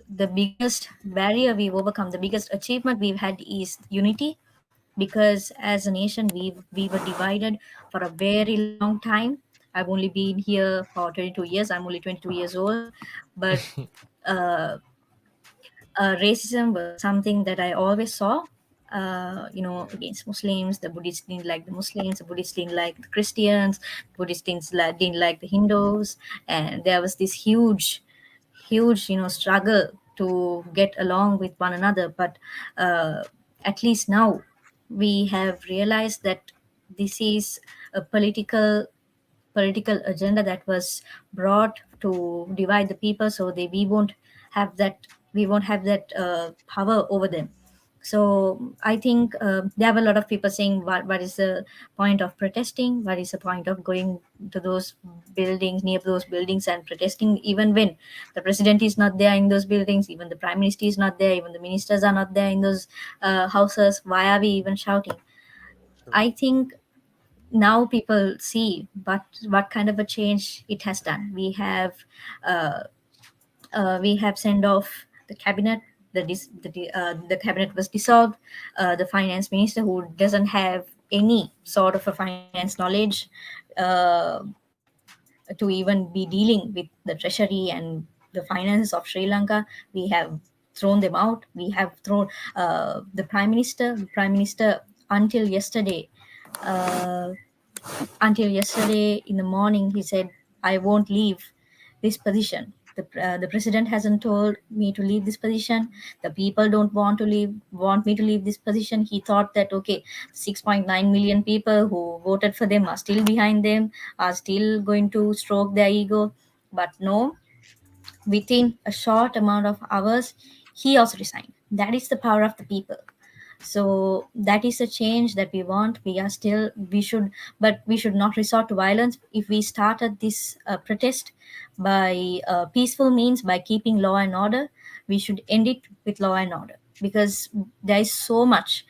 the biggest barrier we've overcome, the biggest achievement we've had is unity, because as a nation we were divided for a very long time. I've only been here for 22 years. I'm only 22 years old, but uh, racism was something that I always saw. Against Muslims, the Buddhists didn't like the Muslims, the Buddhists didn't like the Christians, Buddhists didn't like the Hindus, and there was this huge, struggle to get along with one another. But uh, at least now we have realized that this is a political agenda that was brought to divide the people, so have that we won't have that power over them. So I think there are a lot of people saying, what is the point of protesting, what is the point of going to those buildings, near those buildings, and protesting, even when the president is not there in those buildings, even the prime minister is not there, even the ministers are not there in those houses. Why are we even shouting? I think now people see what kind of a change it has done. Uh, we have sent off the cabinet. The cabinet was dissolved. The finance minister, who doesn't have any sort of a finance knowledge uh, to even be dealing with the treasury and the finances of Sri Lanka, we have thrown them out. We have thrown the prime minister. The prime minister until yesterday. Uh, until yesterday in the morning, he said, I won't leave this position. The president hasn't told me to leave this position. The people don't want me to leave this position. He thought that okay, 6.9 million people who voted for them are still behind them, are still going to stroke their ego. But no, within a short amount of hours, he also resigned. That is the power of the people. So that is a change that we want. We should, but we should not resort to violence. If we started this protest by peaceful means, by keeping law and order, we should end it with law and order, because there is so much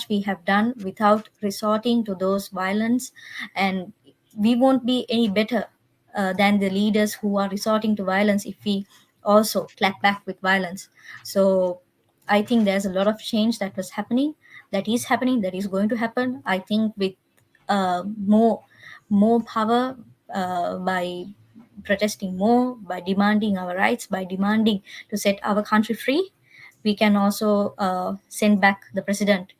we have done without resorting to those violence. And we won't be any better than the leaders who are resorting to violence if we also clap back with violence. So I think there's a lot of change that is going to happen. I think with more power, by protesting more, by demanding our rights, by demanding to set our country free, we can also send back the president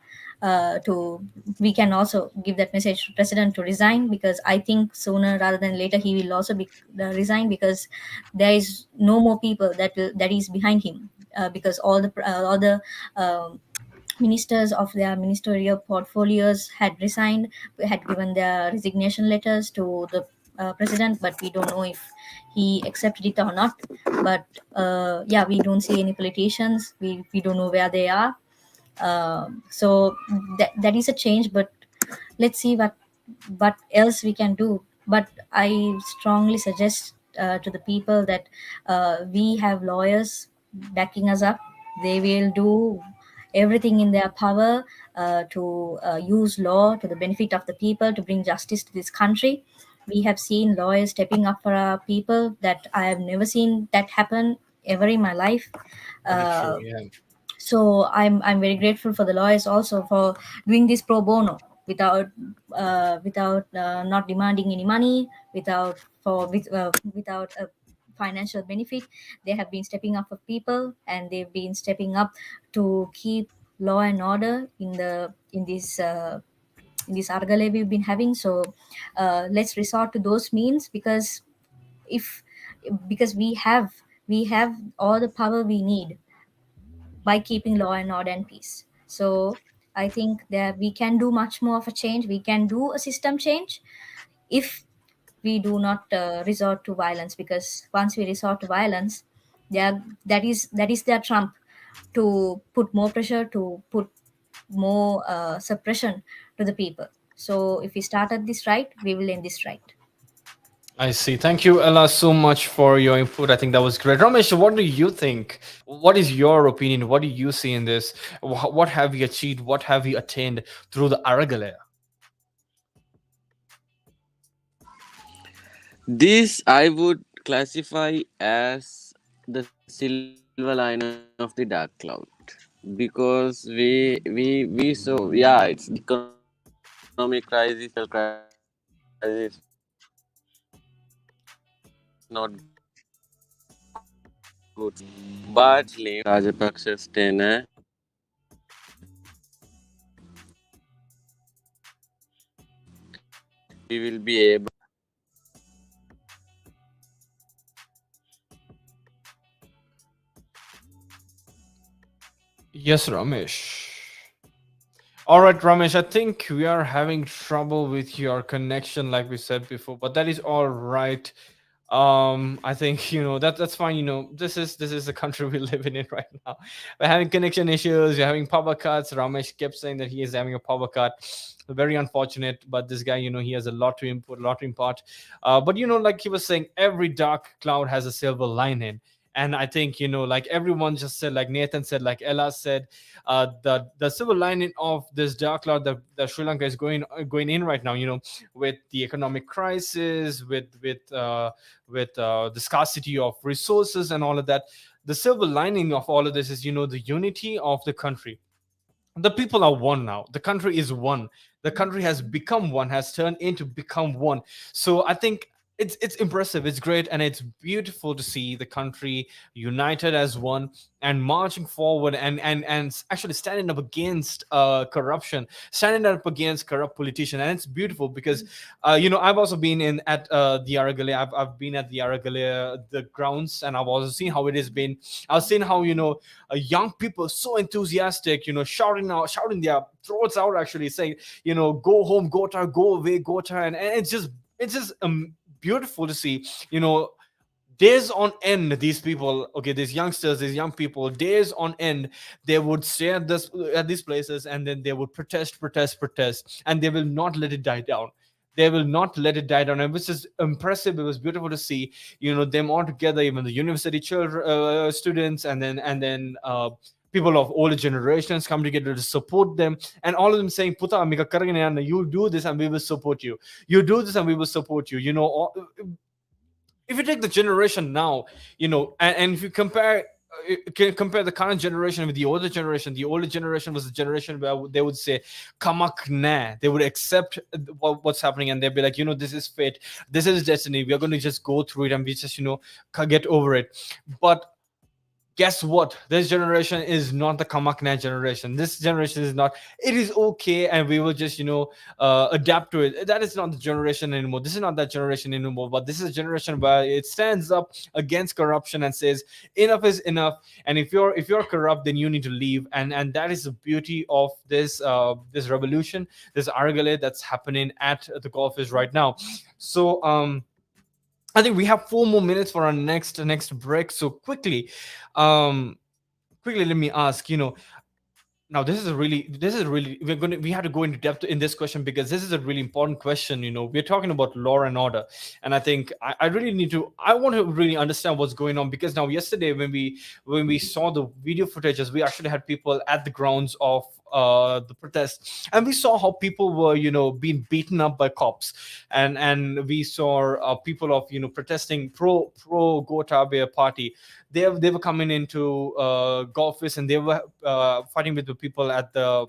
to we can also give that message to president to resign, because I think sooner rather than later he will also be resign, because there is no more people that is behind him, because all the um ministers of their ministerial portfolios had resigned, had given their resignation letters to the president, but we don't know if he accepted it or not. But yeah, we don't see any politicians. We don't know where they are. So that is a change, but let's see what else we can do. But I strongly suggest to the people that we have lawyers backing us up. They will do everything in their power to use law to the benefit of the people, to bring justice to this country. We have seen lawyers stepping up for our people that I have never seen that happen ever in my life. Very true. uh, Yeah. so I'm very grateful for the lawyers also for doing this pro bono, without not demanding any money, without a financial benefit. They have been stepping up for people, and they've been stepping up to keep law and order in this argale we've been having. So let's resort to those means, if because we have all the power we need by keeping law and order and peace. So I think that we can do much more of a change. We can do a system change if we do not resort to violence, because once we resort to violence, that is their trump to put more pressure, to put more suppression to the people. So if we start at this right, we will end this right. I see. Thank you, Ella, so much for your input. I think that was great. Ramesh, what do you think? What is your opinion? What do you see in this? What have you achieved? What have you attained through the Aragalaya? This I would classify as the silver line of the dark cloud, because we saw, yeah, it's the economic crisis, social crisis, political crisis is not good, but Rajapaksa's tenure, we will be able Yes, Ramesh. All right, Ramesh, I think we are having trouble with your connection, like we said before, but that is all right. I think that's fine. This is the country we live in right now. We're having connection issues, we're having power cuts. Ramesh kept saying that he is having a power cut. Very unfortunate, but this guy, he has a lot to input, a lot to impart. But like he was saying, every dark cloud has a silver lining. And I think, like everyone just said, like Nathan said, like Ella said, the silver lining of this dark cloud that Sri Lanka is going in right now, with the economic crisis, with the scarcity of resources and all of that. The silver lining of all of this is, the unity of the country. The people are one now. The country is one. The country has become one, has turned into become one. So I think it's impressive, it's great, and it's beautiful to see the country united as one and marching forward and actually standing up against corruption, standing up against corrupt politicians. And it's beautiful because I've also been in at the Aragale. I've been at the Aragale the grounds, and I've also seen how it has been. I've seen how young people so enthusiastic, shouting their throats out, actually saying, go home, Gota, go away, Gota. And it's just beautiful to see, you know days on end. These people, okay, these youngsters, these young people, days on end, they would stay at these places, and then they would protest, and they will not let it die down. They will not let it die down. And which is impressive. It was beautiful to see, them all together, even the university children, students, and then people of older generations come together to support them, and all of them saying, Puta, amiga karagane yanna, you do this and we will support you. You do this and we will support you. If you take the generation now, and if you can compare the current generation with the older generation. The older generation was the generation where they would say kamak na, they would accept what's happening, and they'd be like, this is fate, this is destiny, we are going to just go through it, and we just get over it. But guess what, this generation is not the kamakna generation. This generation is not, it is okay, and we will just adapt to it. That is not the generation anymore. This is not that generation anymore, but this is a generation where it stands up against corruption and says enough is enough. And if you're corrupt, then you need to leave. And that is the beauty of this revolution, this argale that's happening at the golf is right now. So I think we have 4 more minutes for our next break. So um, quickly, let me ask. Now this is really we have to go into depth in this question, because this is a really important question. We're talking about law and order, and I think I really I want to really understand what's going on, because now yesterday when we saw the video footages, we actually had people at the grounds of the protest, and we saw how people were being beaten up by cops, and we saw people of protesting pro Gotabaya party. They were coming into office, and they were fighting with the people at the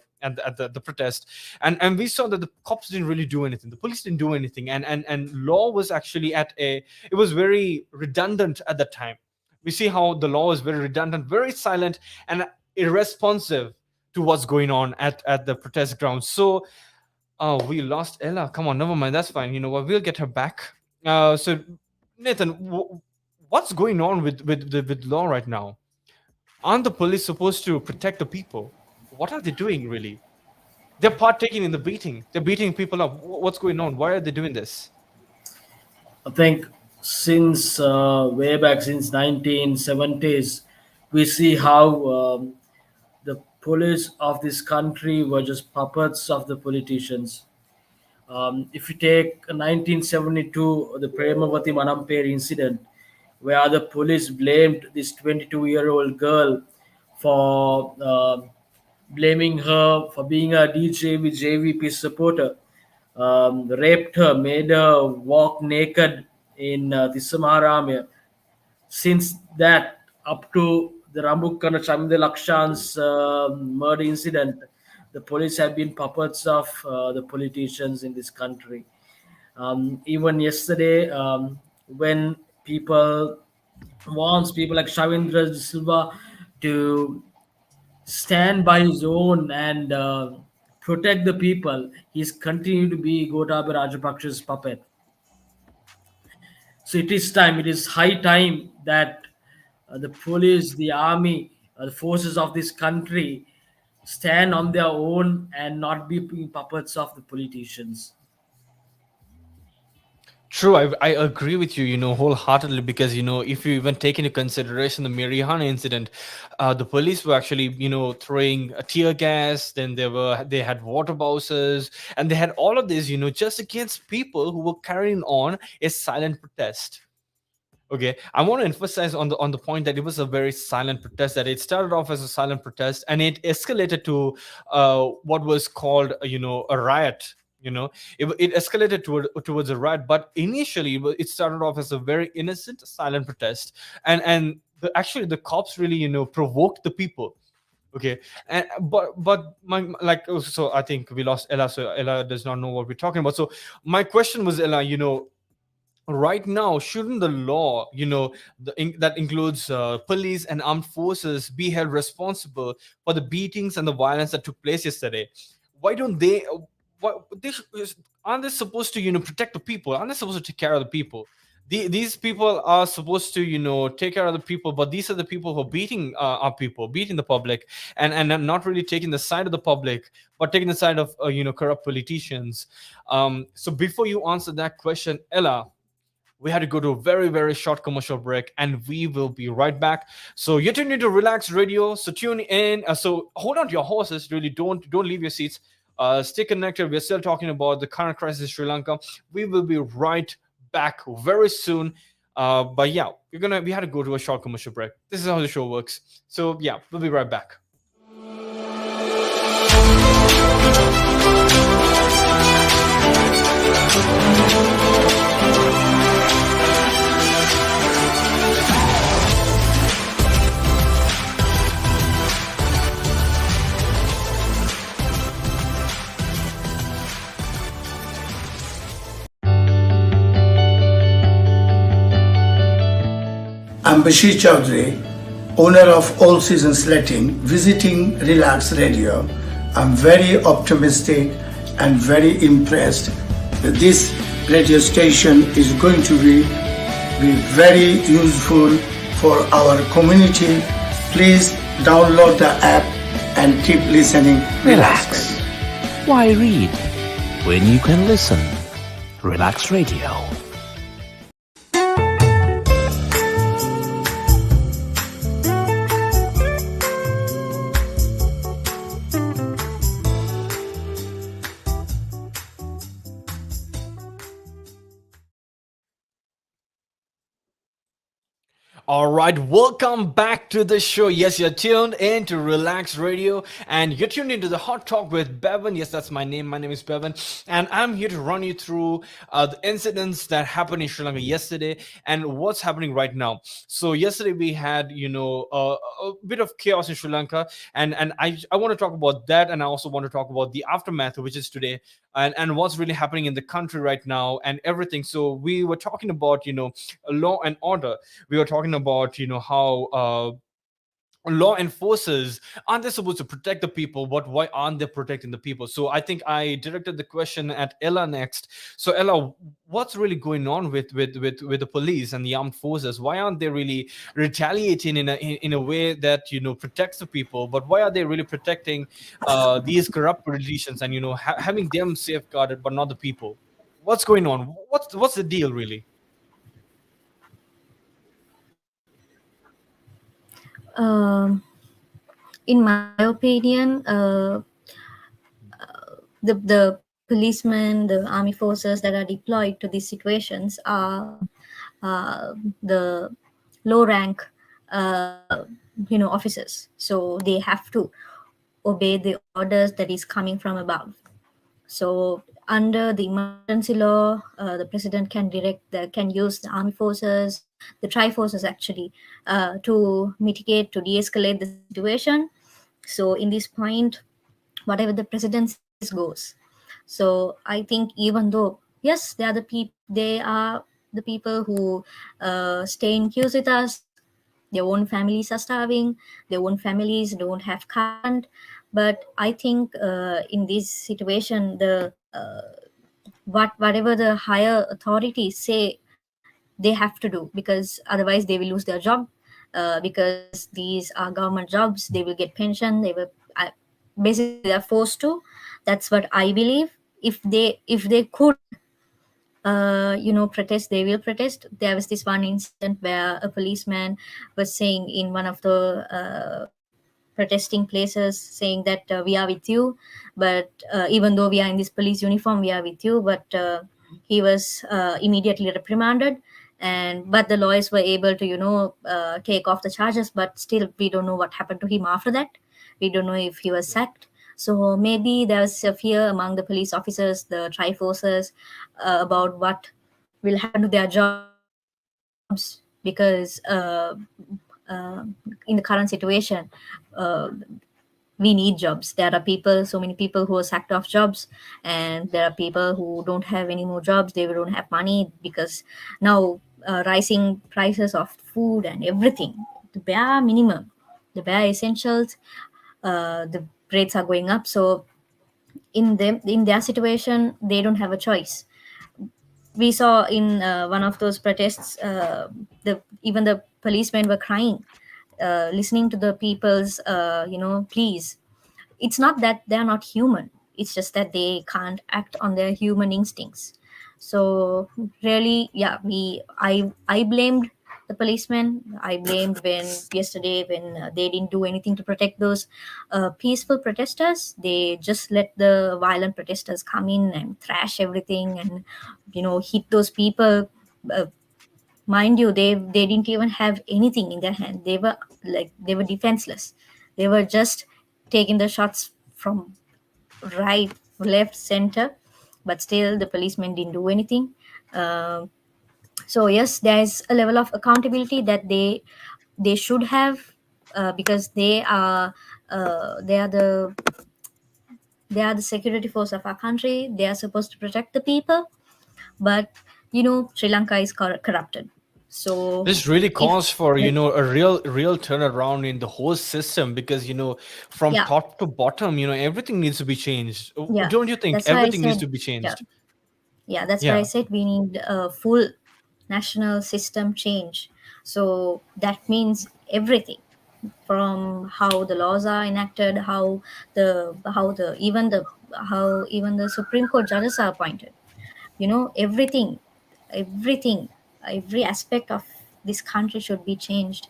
protest. And we saw that the cops didn't really do anything, the police didn't do anything, and law was actually it was very redundant at the time. We see how the law is very redundant, very silent, and irresponsive to what's going on at the protest grounds. So we lost Ella. Come on, never mind, that's fine. You know what, we'll get her back. So Nathan, what's going on with law right now? Aren't the police supposed to protect the people? What are they doing really? They're partaking in the beating. They're beating people up. What's going on? Why are they doing this? I think since way back since 1970s, we see how the police of this country were just puppets of the politicians. If you take 1972, the Premavati Manampere incident, where the police blamed this 22-year-old girl for blaming her for being a JVP supporter, raped her, made her walk naked in the Samaram. Since that, up to the Rambukkana Chamide Lakshan's murder incident, the police have been puppets of the politicians in this country. Even yesterday, when people wants people like Shavindra Silva to stand by his own and protect the people, he's continued to be Gotabaya Rajapaksa's puppet. So it is time, it is high time that the police, the army, the forces of this country stand on their own and not be puppets of the politicians. True, I agree with you, wholeheartedly, because, if you even take into consideration the Mirihana incident, the police were actually, throwing a tear gas, then they had water bouncers, and they had all of this, just against people who were carrying on a silent protest. Okay, I want to emphasize on the point that it was a very silent protest. That it started off as a silent protest, and it escalated to what was called, a riot. It escalated towards a riot, but initially it started off as a very innocent, silent protest, and actually the cops really, provoked the people. Okay, and but so I think we lost Ella, so Ella does not know what we're talking about. So my question was, Ella, right now, shouldn't the law, that includes police and armed forces, be held responsible for the beatings and the violence that took place yesterday? Why don't they? What they aren't they supposed to, protect the people? Aren't they supposed to take care of the people? These people are supposed to, take care of the people, but these are the people who are beating our people, beating the public, and not really taking the side of the public, but taking the side of corrupt politicians. So before you answer that question, Ella, we had to go to a very very short commercial break, and we will be right back. So you're tuned into Relax Radio, so tune in, so hold on to your horses, really, don't leave your seats. Stay connected, we're still talking about the current crisis in Sri Lanka. We will be right back very soon. But yeah, we had to go to a short commercial break. This is how the show works. So yeah, we'll be right back. I'm Bashir Chaudhry, owner of All Seasons Letting, visiting Relax Radio. I'm very optimistic and very impressed that this radio station is going to be very useful for our community. Please download the app and keep listening. Relax. Why read when you can listen? Relax Radio. All right, welcome back to the show. Yes, you're tuned in to Relax Radio, and you're tuned into the Hot Talk with Bevan. Yes, that's my name. My name is Bevan, and I'm here to run you through the incidents that happened in Sri Lanka yesterday and what's happening right now. So yesterday we had, a bit of chaos in Sri Lanka, and I want to talk about that, and I also want to talk about the aftermath, which is today, and what's really happening in the country right now and everything. So we were talking about, law and order. We were talking about how law enforcers, aren't they supposed to protect the people, but why aren't they protecting the people? So I think I directed the question at Ella next. So Ella, what's really going on with the police and the armed forces? Why aren't they really retaliating in a way that protects the people, but why are they really protecting these corrupt politicians and having them safeguarded but not the people? What's going on? What's the deal really? Um, in my opinion, the policemen, the army forces that are deployed to these situations are the low rank, officers. So they have to obey the orders that is coming from above. So under the emergency law, the president can use the army forces, the tri forces actually, to mitigate, to de-escalate the situation. So in this point, whatever the president says goes. So I think even though yes, they are the people who stay in queues with us. Their own families are starving. Their own families don't have current. But I think in this situation, the whatever the higher authorities say, they have to do, because otherwise they will lose their job. Because these are government jobs, they will get pension. They will basically they're forced to. That's what I believe. If they could protest, they will protest. There was this one incident where a policeman was saying in one of the protesting places, saying that we are with you, but even though we are in this police uniform, we are with you. But he was immediately reprimanded, and but the lawyers were able to take off the charges. But still, we don't know what happened to him after that. We don't know if he was sacked. So maybe there's a fear among the police officers, the tri forces, about what will happen to their jobs, because in the current situation, uh, we need jobs. There are people, so many people who are sacked off jobs, and there are people who don't have any more jobs. They don't have money because now rising prices of food and everything, the bare minimum, the bare essentials, the rates are going up. So in their situation, they don't have a choice. We saw in one of those protests, the even the policemen were crying, listening to the people's pleas. It's not that they're not human, it's just that they can't act on their human instincts. So really, yeah, I blamed the policemen. I blamed when yesterday, when they didn't do anything to protect those peaceful protesters. They just let the violent protesters come in and thrash everything and hit those people. uh, Mind you, they didn't even have anything in their hand. They were like, they were defenseless. They were just taking the shots from right, left, center, but still the policemen didn't do anything. Um so yes, there's a level of accountability that they should have, because they are the security force of our country. They are supposed to protect the people, but Sri Lanka is corrupted. So This really if calls for, a real turnaround in the whole system, because, from yeah, top to bottom, everything needs to be changed. yeah, Don't you think that's why I everything needs said, to be yeah, changed? yeah, that's why I Yeah. said we need a full national system change. So that means everything, from how the laws are enacted, how even the Supreme Court judges are appointed. Everything, everything, every aspect of this country should be changed,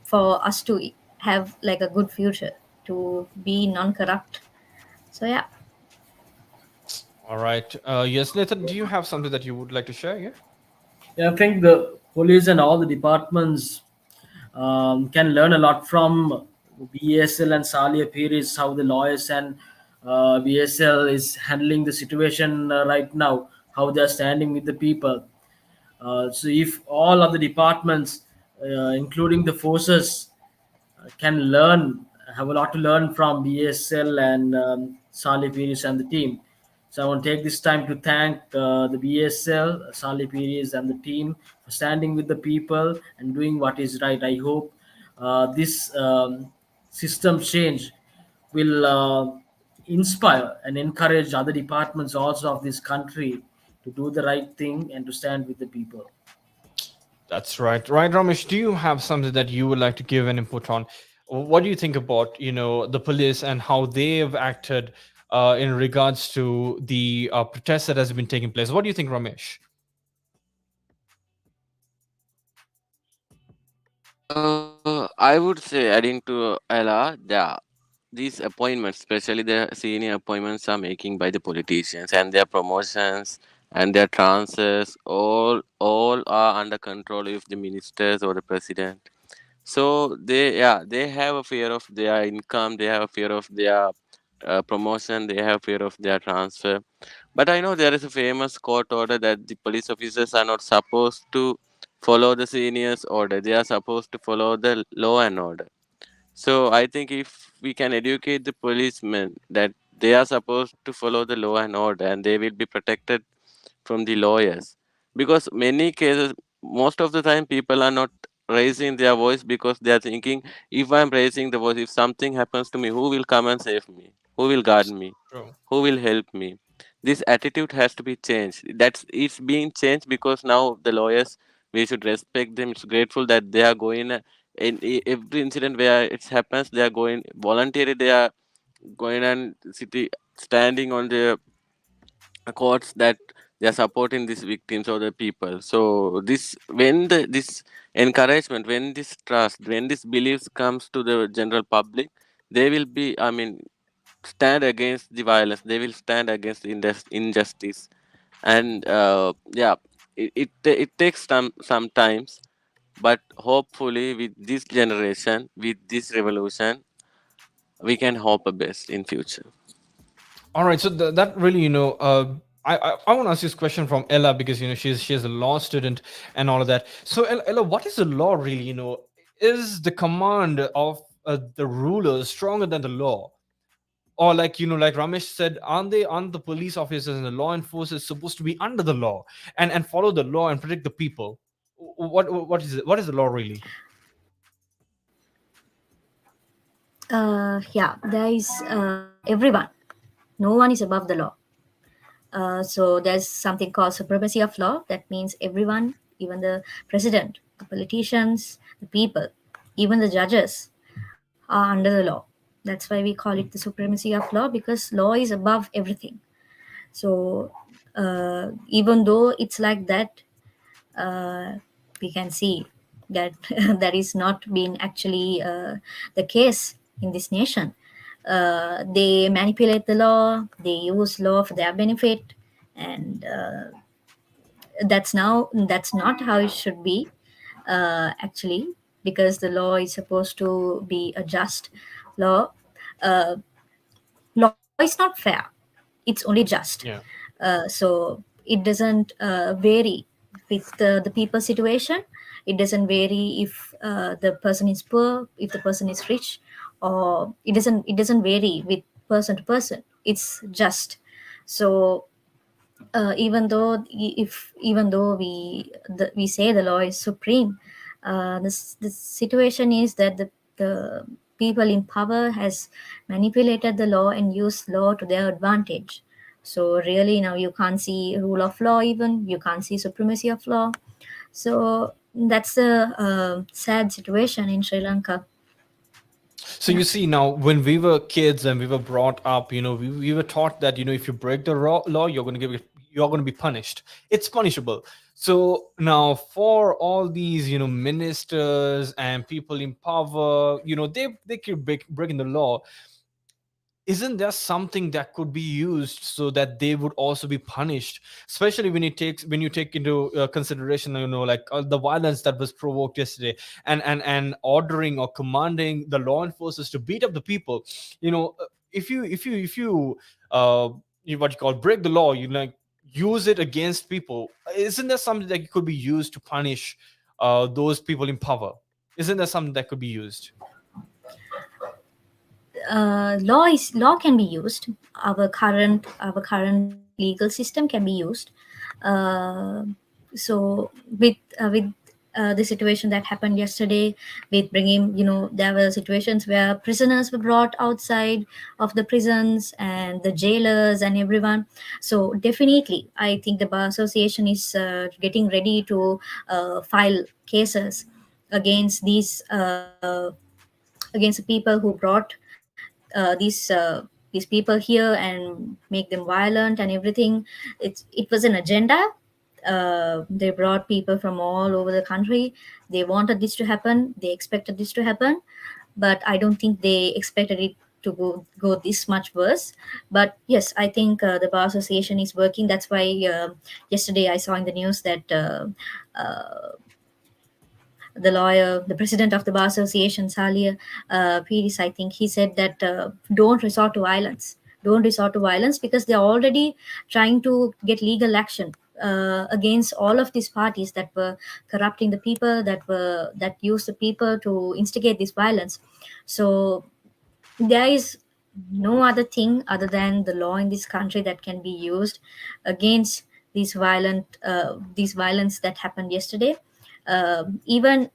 for us to have like a good future, to be non-corrupt. So yeah. All right. Yes, Nathan, do you have something that you would like to share? Yeah. Yeah, I think the police and all the departments can learn a lot from BSL and Salia Piris, how the lawyers and BSL is handling the situation right now, how they are standing with the people. So if all other departments, including the forces, can learn, have a lot to learn from BSL and Salih Piris and the team. So I want to take this time to thank the BSL, Salih Piris and the team for standing with the people and doing what is right. I hope this system change will inspire and encourage other departments also of this country to do the right thing and to stand with the people. That's right. Right, Ramesh, do you have something that you would like to give an input on? What do you think about, the police and how they've acted in regards to the protest that has been taking place? What do you think, Ramesh? I would say, adding to Ella, these appointments, especially the senior appointments, are making by the politicians, and their promotions and their transfers, all are under control of the ministers or the president. So they have a fear of their income, they have a fear of their promotion, they have fear of their transfer. But I know there is a famous court order that the police officers are not supposed to follow the seniors order, they are supposed to follow the law and order. So I think if we can educate the policemen that they are supposed to follow the law and order, and they will be protected from the lawyers, because many cases, most of the time, people are not raising their voice because they are thinking, if I'm raising the voice, if something happens to me, who will come and save me, who will guard me, True. who will help me? This attitude has to be changed. That's it's being changed because now the lawyers, we should respect them. It's grateful that they are going in every incident where it happens, they are going voluntarily, they are going and city standing on the courts, that they are supporting these victims or the people. So this, when this encouragement, when this trust, when this beliefs comes to the general public, they will be, I mean, stand against the violence, they will stand against the injustice. And it takes sometimes, but hopefully with this generation, with this revolution, we can hope a best in future. All right, so that really, I want to ask this question from Ella, because she's a law student and all of that. So Ella, what is the law really? Is the command of the rulers stronger than the law? Or like, like Ramesh said, aren't the police officers and the law enforcers supposed to be under the law and follow the law and protect the people? What is it? What is the law really? Yeah, there is everyone. No one is above the law. So there's something called supremacy of law. That means everyone, even the president, the politicians, the people, even the judges, are under the law. That's why we call it the supremacy of law, because law is above everything. So even though it's like that, uh, we can see that that is not being actually the case in this nation. They manipulate the law, they use law for their benefit, and that's not how it should be, actually, because the law is supposed to be a just law. uh, Law is not fair, it's only just. Yeah. So it doesn't vary with the people's situation. It doesn't vary if the person is poor, if the person is rich, or it doesn't vary with person to person. It's just. So even though we say the law is supreme, the situation is that the people in power has manipulated the law and used law to their advantage. So really now you can't see rule of law, even you can't see supremacy of law. So that's a sad situation in Sri Lanka. So you see, now when we were kids and we were brought up, we were taught that, if you break the law, you're going to be punished. It's punishable. So now for all these, ministers and people in power, they keep breaking the law. Isn't there something that could be used so that they would also be punished, especially when you take into consideration, like the violence that was provoked yesterday, and ordering or commanding the law enforcers to beat up the people. If you what you call break the law, you like use it against people. Isn't there something that could be used to punish those people in power? Isn't there something that could be used? Law can be used. Our current legal system can be used. uh, so with the situation that happened yesterday, with bringing, there were situations where prisoners were brought outside of the prisons, and the jailers and everyone. So definitely I think the bar association is getting ready to file cases against against the people who brought these people here and make them violent and everything. It was an agenda. They brought people from all over the country. They wanted this to happen. They expected this to happen, but I don't think they expected it to go this much worse. But yes, I think the bar association is working. That's why yesterday I saw in the news that uh, the lawyer, the president of the Bar Association, Salia Piris, I think he said that don't resort to violence. Don't resort to violence, because they're already trying to get legal action against all of these parties that were corrupting the people, that used the people to instigate this violence. So there is no other thing other than the law in this country that can be used against these violence that happened yesterday. Even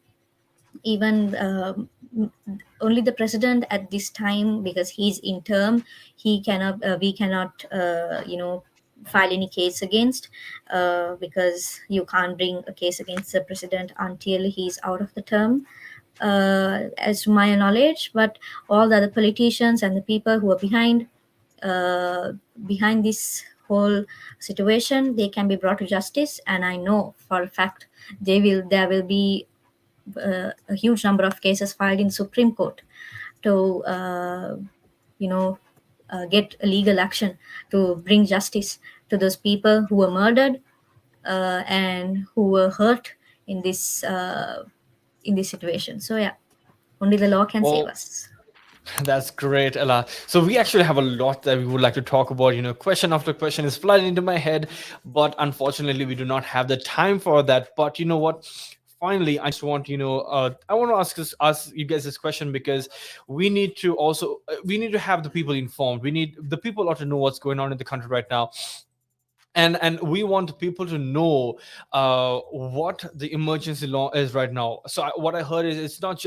only the president at this time, because he's in term, he cannot we cannot file any case against, because you can't bring a case against the president until he's out of the term, as to my knowledge. But all the other politicians and the people who are uh, behind this whole situation, they can be brought to justice, and I know for a fact there will be a huge number of cases filed in Supreme Court to you know get a legal action to bring justice to those people who were murdered and who were hurt in this situation. So yeah, only the law can save Well, us. that's great, Ella. So we actually have a lot that we would like to talk about. Question after question is flooding into my head, but unfortunately, we do not have the time for that. But you know what? finally, I just want, I want to ask you guys this question, because we need to also we need to have the people informed. We need the people ought to know what's going on in the country right now, and we want people to know what the emergency law is right now. So what I heard is it's not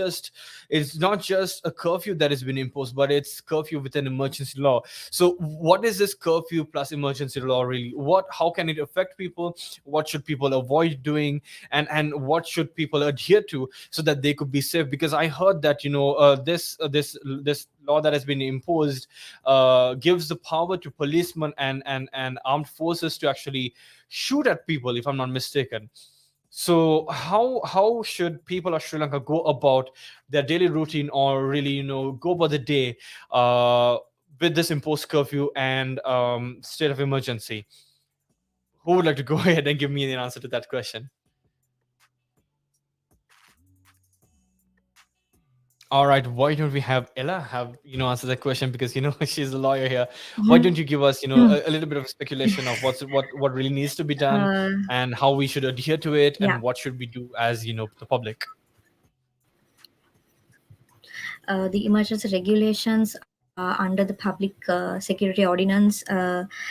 just a curfew that has been imposed, but it's curfew with an emergency law. So what is this curfew plus emergency law really? What How can it affect people? What should people avoid doing? And what should people adhere to so that they could be safe? Because I heard that, this law that has been imposed gives the power to policemen and armed forces to actually shoot at people, if I'm not mistaken. So how should people of Sri Lanka go about their daily routine, or really, go about the day uh, with this imposed curfew and state of emergency? Who would like to go ahead and give me an answer to that question? All right, why don't we have Ella have answer that question, because she's a lawyer here. Why don't you give us a little bit of speculation of what really needs to be done, and how we should adhere to it, Yeah. and what should we do as the public? The emergency regulations under the Public Security Ordinance,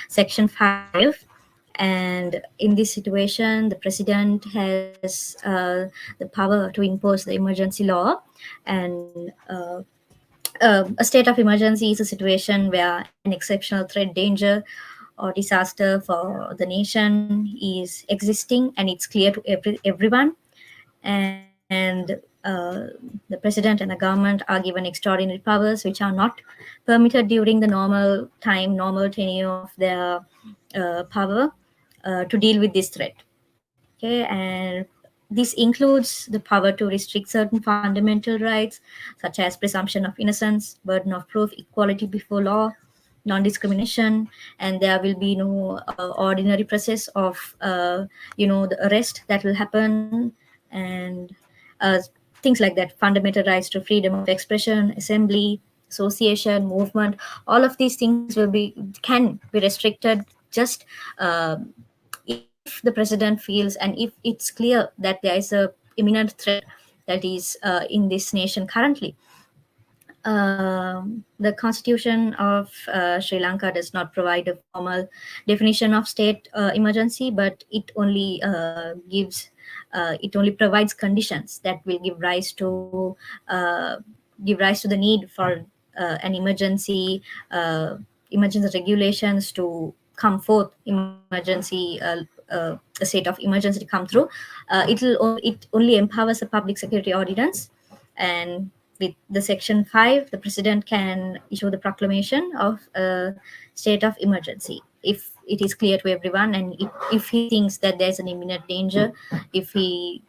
Section 5. And in this situation, the president has the power to impose the emergency law. And a state of emergency is a situation where an exceptional threat, danger, or disaster for the nation is existing, and it's clear to everyone. And the president and the government are given extraordinary powers which are not permitted during the normal tenure of their power to deal with this threat. Okay, and this includes the power to restrict certain fundamental rights, such as presumption of innocence, burden of proof, equality before law, non-discrimination. And there will be no ordinary process of the arrest that will happen, and uh, things like that. Fundamental rights to freedom of expression, assembly, association, movement. All of these things can be restricted just if the president feels, and if it's clear that there is a imminent threat that is in this nation currently. The constitution of Sri Lanka does not provide a formal definition of state emergency, but it only provides conditions that will uh, give rise to the need for an emergency regulations to come forth, a state of emergency to come through. It only empowers a public security ordinance. And with the Section 5, the president can issue the proclamation of a state of emergency if it is clear to everyone, and if he thinks that there's an imminent danger, if he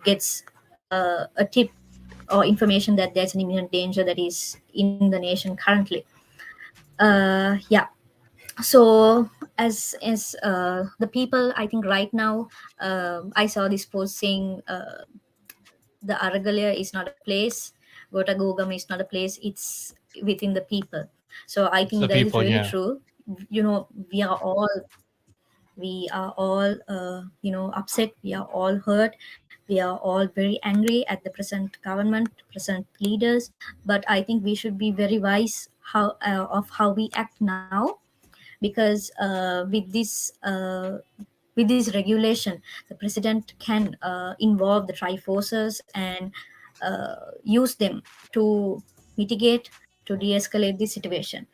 gets a tip or information that there's an imminent danger that is in the nation currently. Yeah. So as the people, I think right now, I saw this post saying, the Aragalia is not a place, Gotagogam is not a place, it's within the people. So I It's think the that is people, really yeah. true. We are all upset, we are all hurt, we are all very angry at the present government, present leaders. But I think we should be very wise how we act now, because with this regulation, the president can involve the tri-forces and use them to mitigate, to de-escalate the situation.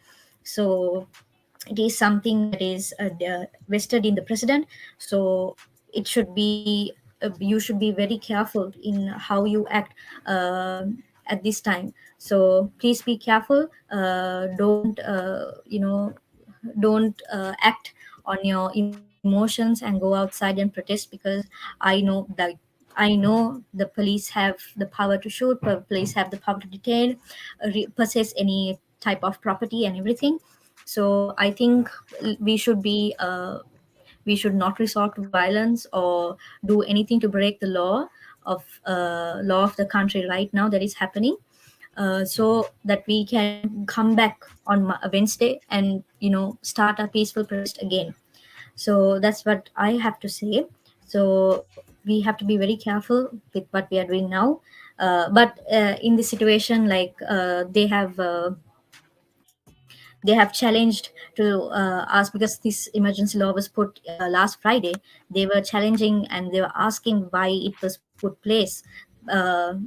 So it is something that is vested in the president. So it should be you should be very careful in how you act at this time. So please be careful. Don't act on your emotions and go outside and protest, because I know the police have the power to shoot, police have the power to detain, possess any type of property and everything. So I think we should be we should not resort to violence or do anything to break the law of the country right now that is happening, so that we can come back on Wednesday and start a peaceful protest again. So that's what I have to say. So we have to be very careful with what we are doing now. But in this situation, like they have challenged to ask, because this emergency law was put last Friday. They were challenging and they were asking why it was put place. There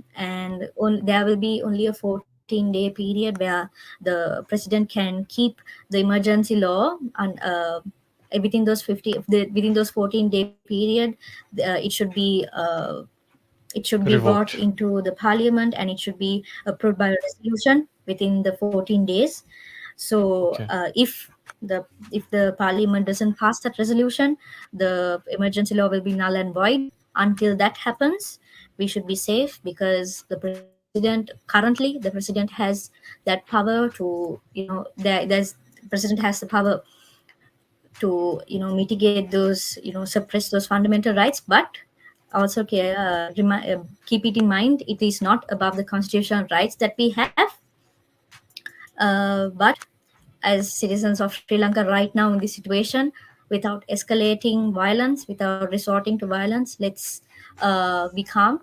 will be only a 14-day period where the president can keep the emergency law, and within those within those 14-day period, it should be brought Revoked. into the parliament, and it should be approved by a resolution within the 14 days. So Okay. if the parliament doesn't pass that resolution, the emergency law will be null and void. Until that happens, we should be safe, because the president has that power to, the president has the power to, mitigate those, suppress those fundamental rights. But also, keep it in mind, it is not above the constitutional rights that we have. But as citizens of Sri Lanka right now in this situation, without escalating violence, without resorting to violence, let's be calm,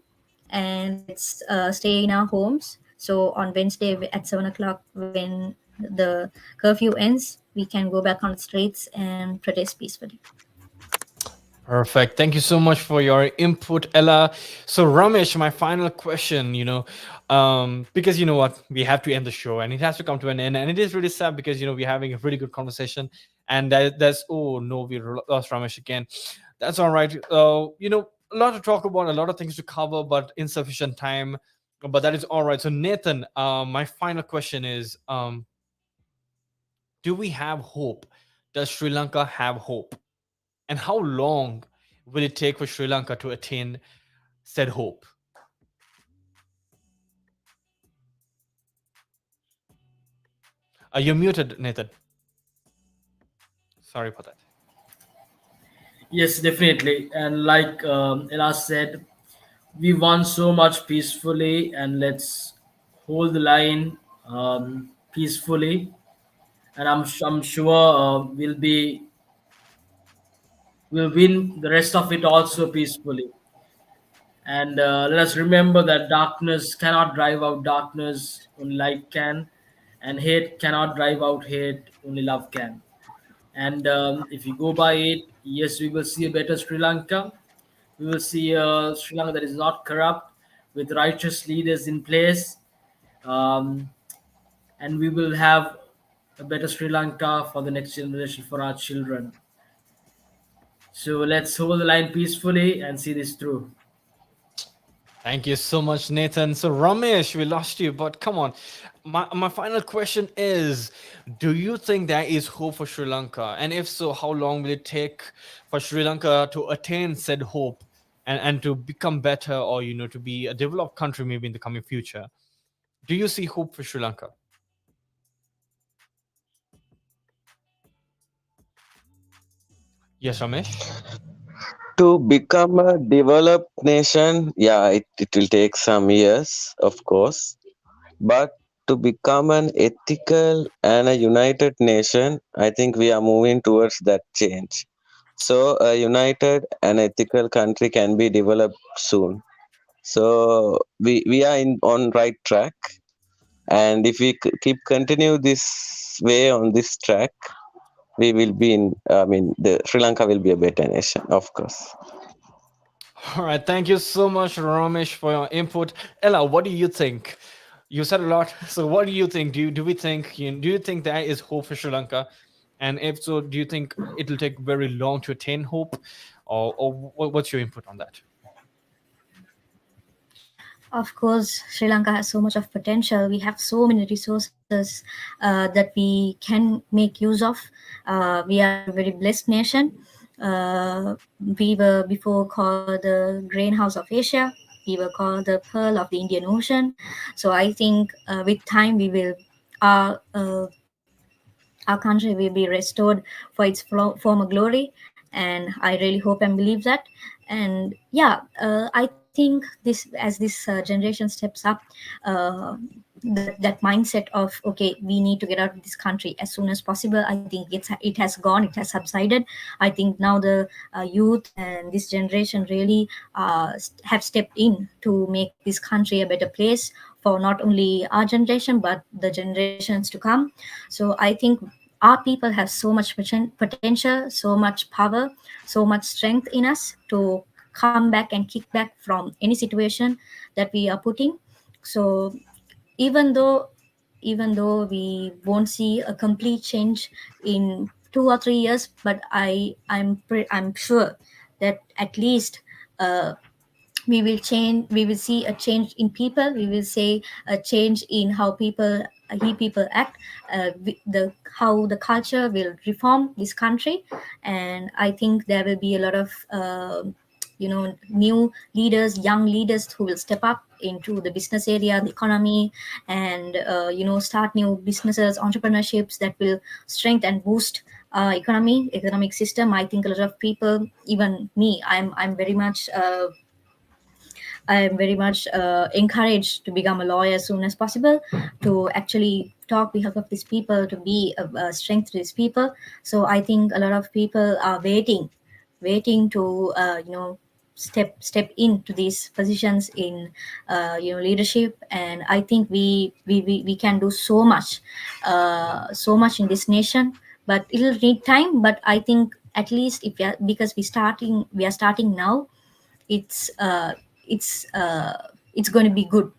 and let's stay in our homes. So on Wednesday at 7 o'clock, when the curfew ends, we can go back on the streets and protest peacefully. Perfect. Thank you so much for your input, Ella. So, Ramesh, my final question, because you know what, we have to end the show and it has to come to an end. And it is really sad because, we're having a really good conversation. And that's, oh no, we lost Ramesh again. That's all right. A lot to talk about, a lot of things to cover, but insufficient time. But that is all right. So, Nathan, my final question is, do we have hope? Does Sri Lanka have hope? And how long will it take for Sri Lanka to attain said hope? You're muted, Nathan. Sorry for that. Yes, definitely. And like Ella said, we won so much peacefully, and let's hold the line peacefully. And I'm sure we'll win the rest of it also peacefully. And let us remember that darkness cannot drive out darkness, only light can, and hate cannot drive out hate, only love can. And if you go by it, yes, we will see a better Sri Lanka. We will see a Sri Lanka that is not corrupt, with righteous leaders in place, um, and we will have a better Sri Lanka for the next generation, for our children. So let's hold the line peacefully and see this through. Thank you so much, Nathan. So, Ramesh, we lost you, but come on. My final question is, do you think there is hope for Sri Lanka? And if so, how long will it take for Sri Lanka to attain said hope and to become better, or, to be a developed country maybe in the coming future? Do you see hope for Sri Lanka? Yes, Ramesh? To become a developed nation, yeah, it will take some years, of course. But to become an ethical and a united nation, I think we are moving towards that change. So a united and ethical country can be developed soon. So we are in on right track, and if we keep continue this way on this track, we will be in. I mean, the Sri Lanka will be a better nation, of course. All right, thank you so much, Ramesh, for your input. Ella, what do you think? You said a lot, so what do you think? Do you think there is hope for Sri Lanka? And if so, do you think it will take very long to attain hope, or what's your input on that? Of course, Sri Lanka has so much of potential. We have so many resources that we can make use of. We are a very blessed nation. We were before called the greenhouse of Asia. We were called the pearl of the Indian Ocean. So I think with time we will our uh, our country will be restored for its former glory, and I really hope and believe that. And yeah, I think this as this generation steps up, uh, that mindset of, okay, we need to get out of this country as soon as possible. I think it has gone, it has subsided. I think now the youth and this generation really have stepped in to make this country a better place for not only our generation but the generations to come. So I think our people have so much potential, so much power, so much strength in us to come back and kick back from any situation that we are putting. So even though we won't see a complete change in 2 or 3 years, but I'm sure that at least we will see a change in people, we will see a change in how people act, the how the culture will reform this country. And I think there will be a lot of new leaders, young leaders who will step up into the business area, the economy, and start new businesses, entrepreneurships that will strengthen and boost economic system. I think a lot of people, even me, I'm very much I am very much encouraged to become a lawyer as soon as possible, to actually talk behalf of these people, to be a strength to these people. So I think a lot of people are waiting to step into these positions in leadership. And I think we can do so much in this nation, but it'll need time. But I think at least if we are, because we are starting now, it's uh, it's going to be good.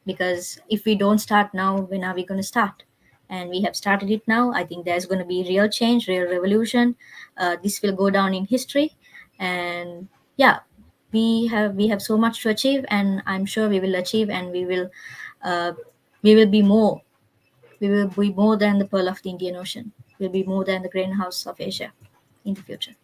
Because if we don't start now, when are we going to start? And we have started it now. I think there's going to be real change, real revolution. This will go down in history. And yeah, we have so much to achieve, and I'm sure we will achieve, and uh, we will be more we will be more than the pearl of the Indian Ocean. We'll be more than the greenhouse of Asia in the future.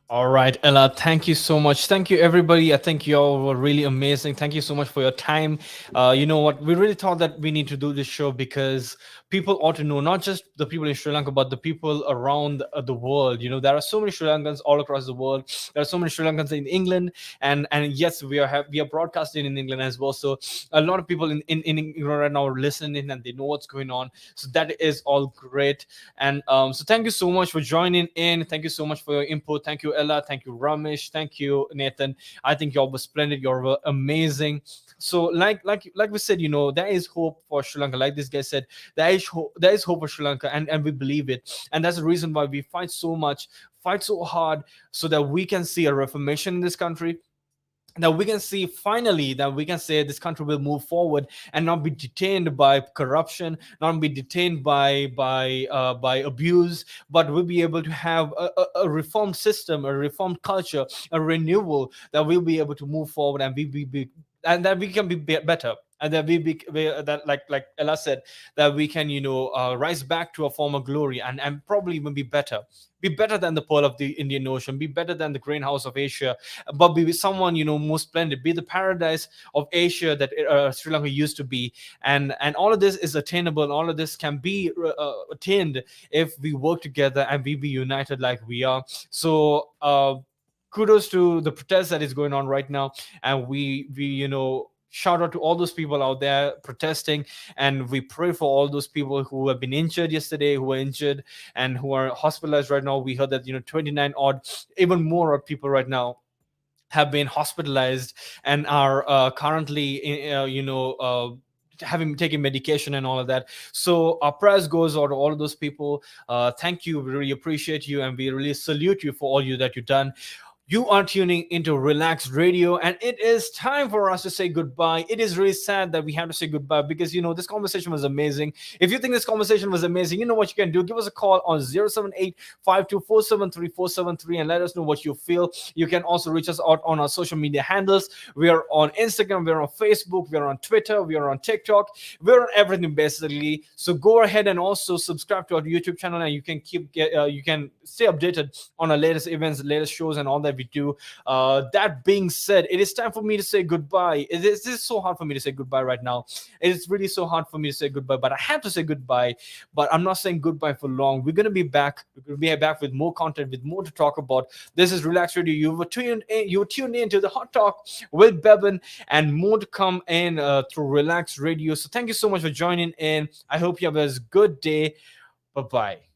All right, Ella, thank you so much. Thank you, everybody. I think you all were really amazing. Thank you so much for your time. You know what? We really thought that we need to do this show because people ought to know, not just the people in Sri Lanka, but the people around the world. You know, there are so many Sri Lankans all across the world. There are so many Sri Lankans in England, and yes, we are broadcasting in England as well. So a lot of people in England right now are listening, and they know what's going on. So that is all great. And so thank you so much for joining in. Thank you so much for your input. Thank you, Ella. Thank you, Ramesh. Thank you, Nathan. I think y'all were splendid. You're amazing. So like we said, you know, there is hope for Sri Lanka. Like this guy said, there is hope for Sri Lanka, and we believe it. And that's the reason why we fight so much, fight so hard, so that we can see a reformation in this country, that we can see finally, that we can say this country will move forward and not be detained by corruption, not be detained by abuse, but we'll be able to have a reformed system, a reformed culture, a renewal, that we'll be able to move forward, and and that we can be better, and that that, like Ella said, that we can, you know, rise back to a former glory, and probably even be better than the pearl of the Indian Ocean, be better than the greenhouse of Asia, but be someone, you know, more splendid, be the paradise of Asia that Sri Lanka used to be. And all of this is attainable, and all of this can be attained if we work together and we be united like we are. So kudos to the protest that is going on right now, and we you know, shout out to all those people out there protesting, and we pray for all those people who have been injured yesterday, who were injured and who are hospitalized right now. We heard that, you know, 29 odd, even more odd people right now have been hospitalized and are currently having taken medication and all of that. So our prayers goes out to all of those people. Thank you, we really appreciate you, and we really salute you for all you that you've done. You are tuning into Relaxed Radio, and it is time for us to say goodbye. It is really sad that we have to say goodbye because, you know, this conversation was amazing. If you think this conversation was amazing, you know what you can do. Give us a call on 078-5247-3473 and let us know what you feel. You can also reach us out on our social media handles. We are on Instagram, we are on Facebook, we are on Twitter, we are on TikTok, we're on everything basically. So go ahead and also subscribe to our YouTube channel, and you can you can stay updated on our latest events, latest shows, and all that that we do. That being said, it is time for me to say goodbye. It is so hard for me to say goodbye right now. It is really so hard for me to say goodbye, but I have to say goodbye. But I'm not saying goodbye for long. We're gonna be back. We're gonna be back with more content, with more to talk about. This is Relax Radio. You were tuned in. You were tuned in to the Hot Talk with Bevan, and more to come in through Relax Radio. So thank you so much for joining in. I hope you have a good day. Bye bye.